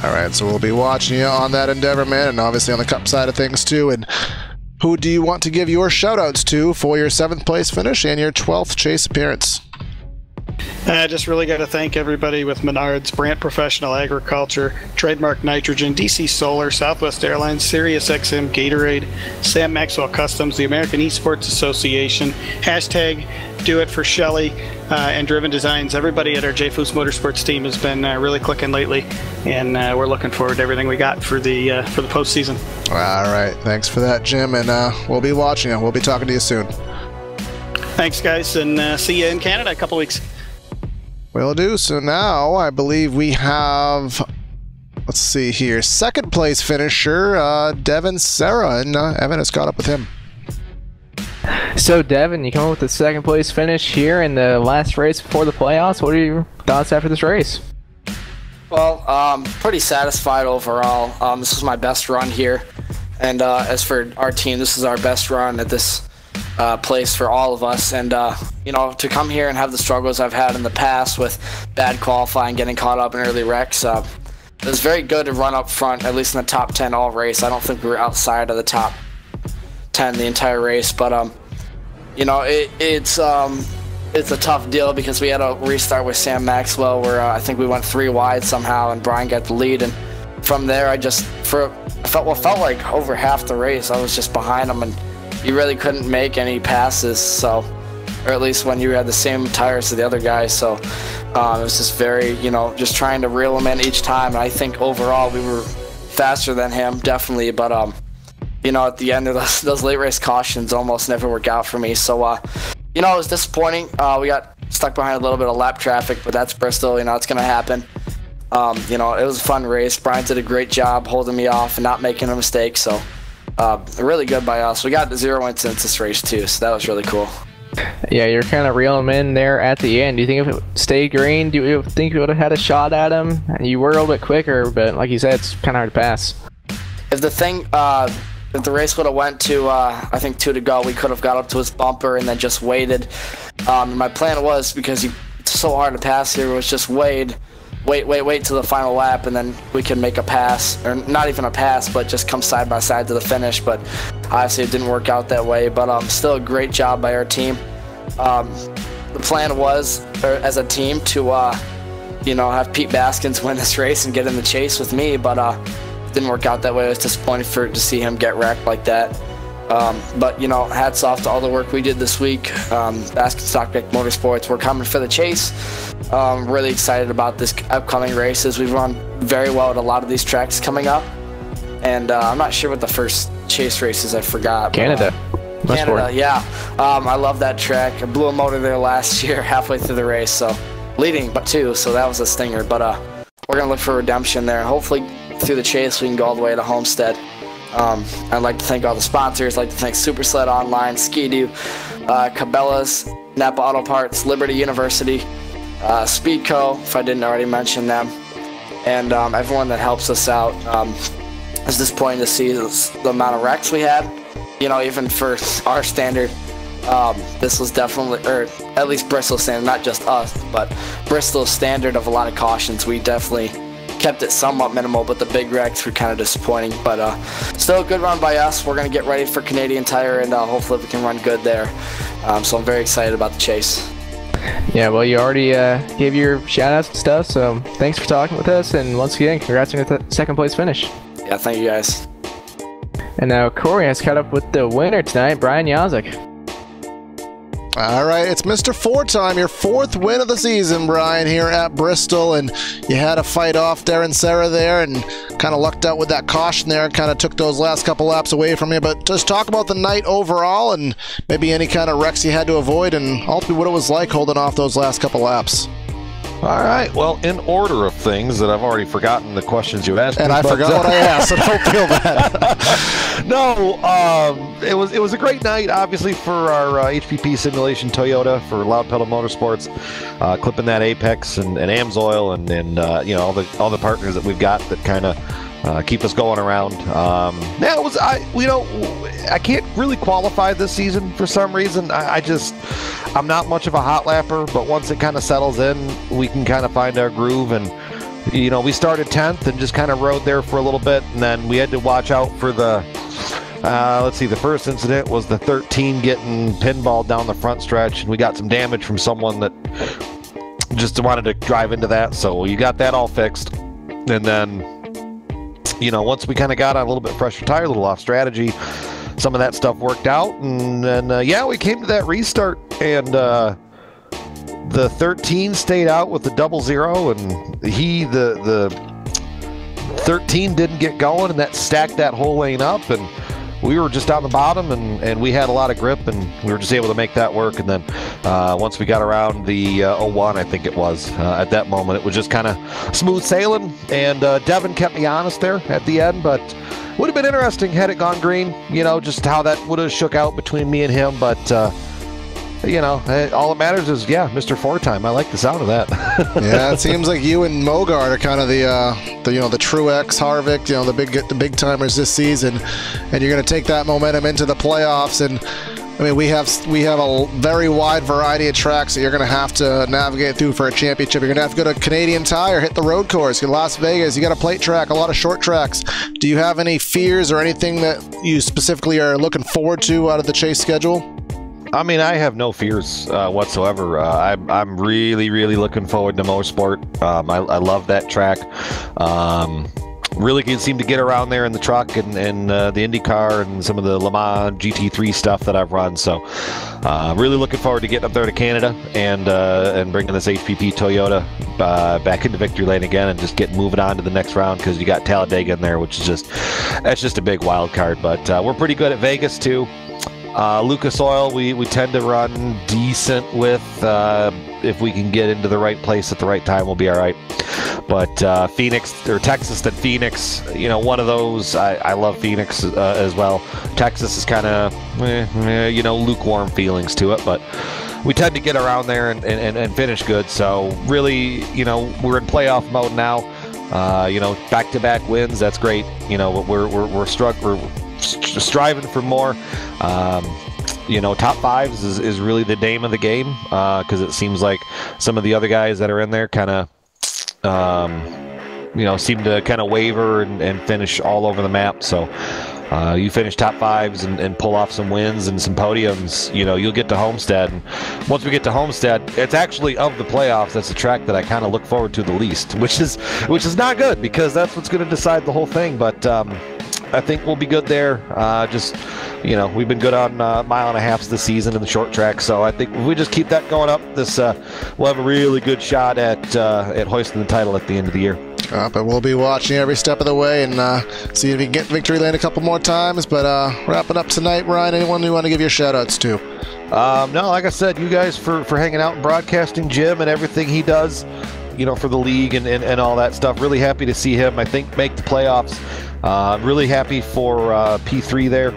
All right, so we'll be watching you on that endeavor, man, and obviously on the Cup side of things, too. And who do you want to give your shout-outs to for your 7th place finish and your 12th chase appearance? I just really got to thank everybody with Menards, Brandt Professional Agriculture, Trademark Nitrogen, DC Solar, Southwest Airlines, SiriusXM, Gatorade, Sam Maxwell Customs, the American Esports Association, hashtag Do It for Shelley, and Driven Designs. Everybody at our J. Foose Motorsports team has been really clicking lately, and we're looking forward to everything we got for the postseason. All right, thanks for that, Jim, and we'll be watching you. We'll be talking to you soon. Thanks, guys, and see you in Canada in a couple weeks. Will do. So now I believe we have, let's see here, 2nd place finisher, Devin Serra, and Evan has caught up with him. So Devin, you come up with the 2nd place finish here in the last race before the playoffs. What are your thoughts after this race? Well, pretty satisfied overall. This is my best run here, and as for our team, this is our best run at this place for all of us. And to come here and have the struggles I've had in the past with bad qualifying, getting caught up in early wrecks, it was very good to run up front, at least in the top 10 all race. I don't think we were outside of the top 10 the entire race, but it's a tough deal because we had to restart with Sam Maxwell, where I think we went 3 wide somehow, and Brian got the lead. And from there, I felt like over half the race I was just behind him, and you really couldn't make any passes. So, or at least when you had the same tires as the other guys. So it was just very, just trying to reel him in each time. And I think overall we were faster than him, definitely. But at the end of those late race cautions almost never work out for me. So it was disappointing. We got stuck behind a little bit of lap traffic, but that's Bristol. You know, it's going to happen. You know, it was a fun race. Brian did a great job holding me off and not making a mistake. So really good by us. We got the 0 incidents this race too, so that was really cool. Yeah, you're kind of reeling him in there at the end. Do you think if it stayed green, do you think you would have had a shot at him? You were a little bit quicker, but like you said, it's kind of hard to pass. If the race would have went to, I think 2 to go, we could have got up to his bumper and then just waited. My plan was, because it's so hard to pass here, was just wait till the final lap, and then we can make a pass, or not even a pass, but just come side by side to the finish. But obviously it didn't work out that way, but still a great job by our team. The plan was, as a team, to you know, have Pete Baskins win this race and get in the chase with me, but it didn't work out that way. I was disappointed to see him get wrecked like that. But you know, hats off to all the work we did this week. Baskins Stockback Motorsports, we're coming for the chase. Really excited about this upcoming races. We've run very well at a lot of these tracks coming up, and I'm not sure what the first chase race is. I forgot. Canada. Canada, yeah. I love that track. I blew a motor there last year halfway through the race, so leading but 2, so that was a stinger. But we're gonna look for redemption there. Hopefully through the chase we can go all the way to Homestead. I'd like to thank all the sponsors. I'd like to thank Super Sled Online, Ski-Doo, Cabela's, Napa Auto Parts, Liberty University, Speedco, if I didn't already mention them, and everyone that helps us out. It's disappointing to see the amount of wrecks we had. You know, even for our standard, this was definitely, or at least Bristol's standard, not just us, but Bristol's standard of a lot of cautions. We definitely kept it somewhat minimal, but the big wrecks were kind of disappointing. But still a good run by us. We're going to get ready for Canadian Tire, and hopefully we can run good there. So I'm very excited about the chase. Yeah, well, you already gave your shout-outs and stuff, so thanks for talking with us, and once again, congrats on your second place finish. Yeah, thank you guys. And now Corey has caught up with the winner tonight, Brian Yazek. All right, it's Mr. 4-time, your 4th win of the season, Brian, here at Bristol, and you had to fight off Darren Serra there and kind of lucked out with that caution there, kind of took those last couple laps away from you. But just talk about the night overall and maybe any kind of wrecks you had to avoid, and ultimately what it was like holding off those last couple laps. All right. Well, in order of things, that I've already forgotten the questions you asked. And I forgot what I asked, so don't feel bad. No, it was a great night, obviously, for our HPP simulation Toyota for Loud Pedal Motorsports, clipping that Apex and Amsoil and you know, all the partners that we've got that kind of keep us going around. Yeah, it was. I can't really qualify this season for some reason. I'm not much of a hot lapper, but once it kind of settles in, we can kind of find our groove. And you know, we started 10th and just kind of rode there for a little bit, and then we had to watch out for the. Let's see, the first incident was the 13 getting pinballed down the front stretch, and we got some damage from someone that just wanted to drive into that. So you got that all fixed, and then, you know, once we kind of got on a little bit fresher tire, a little off strategy, some of that stuff worked out, and then yeah, we came to that restart, and the 13 stayed out with the 00, and the 13 didn't get going, and that stacked that whole lane up, and we were just on the bottom, and we had a lot of grip, and we were just able to make that work. And then once we got around the 01, I think it was, at that moment, it was just kind of smooth sailing, and Devin kept me honest there at the end, but would have been interesting had it gone green, you know, just how that would have shook out between me and him. But you know, all that matters is, yeah, Mr. 4-time. I like the sound of that. Yeah, it seems like you and Mogard are kind of the you know, the Truex, Harvick, you know, the big timers this season, and you're going to take that momentum into the playoffs. And I mean, we have a very wide variety of tracks that you're going to have to navigate through for a championship. You're going to have to go to Canadian Tire, hit the road course, get Las Vegas. You got a plate track, a lot of short tracks. Do you have any fears or anything that you specifically are looking forward to out of the chase schedule? I mean, I have no fears whatsoever. I'm really, really looking forward to Motorsport. I love that track. Really can seem to get around there in the truck and the IndyCar and some of the Le Mans GT3 stuff that I've run. So really looking forward to getting up there to Canada and bringing this HPP Toyota back into victory lane again and just getting moving on to the next round, because you got Talladega in there, which is just a big wild card. But we're pretty good at Vegas too. Lucas Oil, we tend to run decent with. If we can get into the right place at the right time, we'll be all right. But Phoenix, or Texas, then Phoenix, one of those. I love Phoenix as well. Texas is kind of, lukewarm feelings to it, but we tend to get around there and finish good. So really, we're in playoff mode now. Back-to-back wins, that's great. We're striving for more. Top fives is really the name of the game, because it seems like some of the other guys that are in there kind of, seem to kind of waver and finish all over the map. So you finish top fives and pull off some wins and some podiums, you'll get to Homestead. And once we get to Homestead, it's actually, of the playoffs, that's the track that I kind of look forward to the least, which is not good, because that's what's going to decide the whole thing. But I think we'll be good there. We've been good on mile and a halves this season in the short track, so I think if we just keep that going up, we'll have a really good shot at hoisting the title at the end of the year. But we'll be watching every step of the way and see if we can get victory lane a couple more times. But wrapping up tonight, Ryan, anyone you want to give your shout-outs to? No, like I said, you guys for hanging out and broadcasting, Jim, and everything he does, for the league and all that stuff. Really happy to see him, I think, make the playoffs. Really happy for P3 there.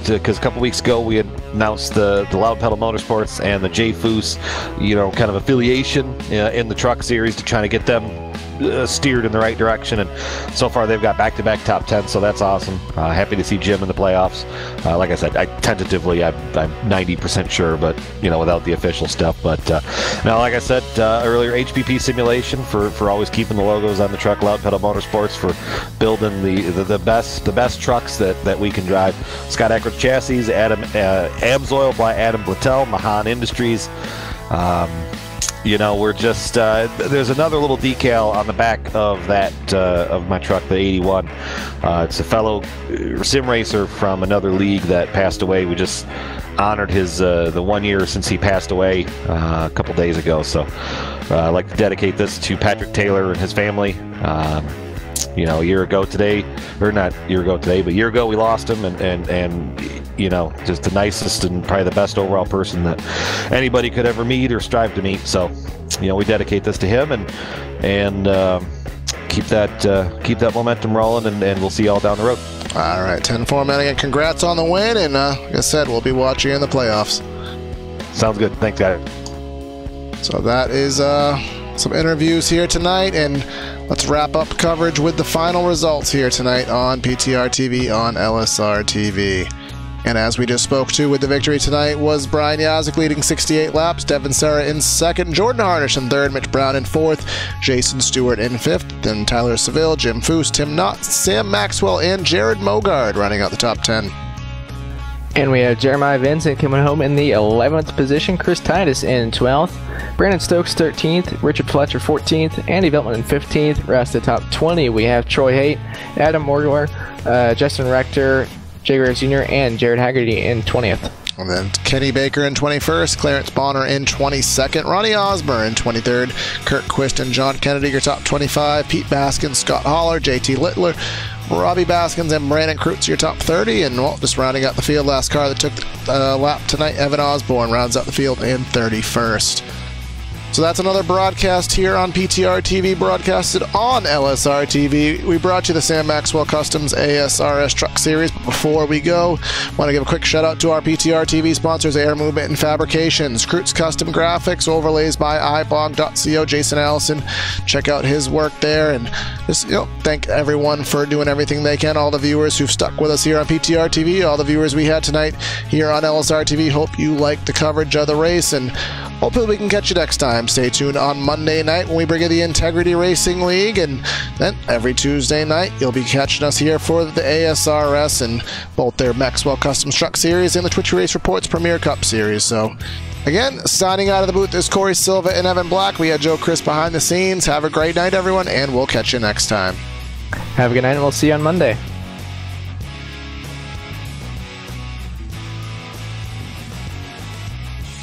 Because a couple weeks ago we had announced the Loud Pedal Motorsports and the J Foose, kind of affiliation in the truck series to try to get them steered in the right direction, and so far they've got back-to-back top 10, so that's awesome. Happy to see Jim in the playoffs. Like I said, I'm 90% sure, but without the official stuff. But now, like I said earlier, HPP Simulation for always keeping the logos on the truck. Loud Pedal Motorsports for building the best trucks that we can drive. Scott Eckert Chassis, Amsoil by Adam Blattel, Mahan Industries. We're just there's another little decal on the back of that of my truck, the 81. It's a fellow sim racer from another league that passed away. We just honored his the 1 year since he passed away a couple days ago. So I'd like to dedicate this to Patrick Taylor and his family. A year ago today, or not a year ago today, but a year ago we lost him, and just the nicest and probably the best overall person that anybody could ever meet or strive to meet. So, we dedicate this to him and keep that momentum rolling, and we'll see you all down the road. All right, 10-4, man. Again, congrats on the win, and like I said, we'll be watching you in the playoffs. Sounds good. Thanks, guys. So that is some interviews here tonight, and let's wrap up coverage with the final results here tonight on PTRTV on LSRTV. And as we just spoke to with the victory tonight was Brian Yazik leading 68 laps, Devin Serra in second, Jordan Harnish in third, Mitch Brown in fourth, Jason Stewart in fifth, then Tyler Seville, Jim Foose, Tim Knott, Sam Maxwell, and Jared Mogard running out the top 10. And we have Jeremiah Vincent coming home in the 11th position, Chris Titus in 12th, Brandon Stokes 13th, Richard Fletcher 14th, Andy Veltman in 15th. Rest of the top 20, we have Troy Haight, Adam Morgler, Justin Rector, Jay Rivers Jr., and Jared Haggerty in 20th. And then Kenny Baker in 21st, Clarence Bonner in 22nd, Ronnie Osborne in 23rd, Kurt Quist and John Kennedy your top 25, Pete Baskins, Scott Holler, JT Littler, Robbie Baskins, and Brandon Kreutz your top 30. And just rounding out the field, last car that took the lap tonight, Evan Osborne rounds out the field in 31st. So that's another broadcast here on PTRTV, broadcasted on LSRTV. We brought you the Sam Maxwell Customs ASRS Truck Series. But before we go, I want to give a quick shout out to our PTRTV sponsors, Air Movement and Fabrications, Kreutz Custom Graphics, overlays by iBlog.co, Jason Allison. Check out his work there, and just thank everyone for doing everything they can. All the viewers who've stuck with us here on PTRTV, all the viewers we had tonight here on LSRTV. Hope you liked the coverage of the race, and hopefully we can catch you next time. Stay tuned on Monday night when we bring you the Integrity Racing League, and then every Tuesday night you'll be catching us here for the ASRS and both their Maxwell Custom Truck Series and the Twitch Race Reports Premier Cup Series. So again, signing out of the booth is Corey Silva and Evan Black. We had Joe Chris behind the scenes. Have a great night, everyone, and we'll catch you next time. Have a good night, and we'll see you on Monday.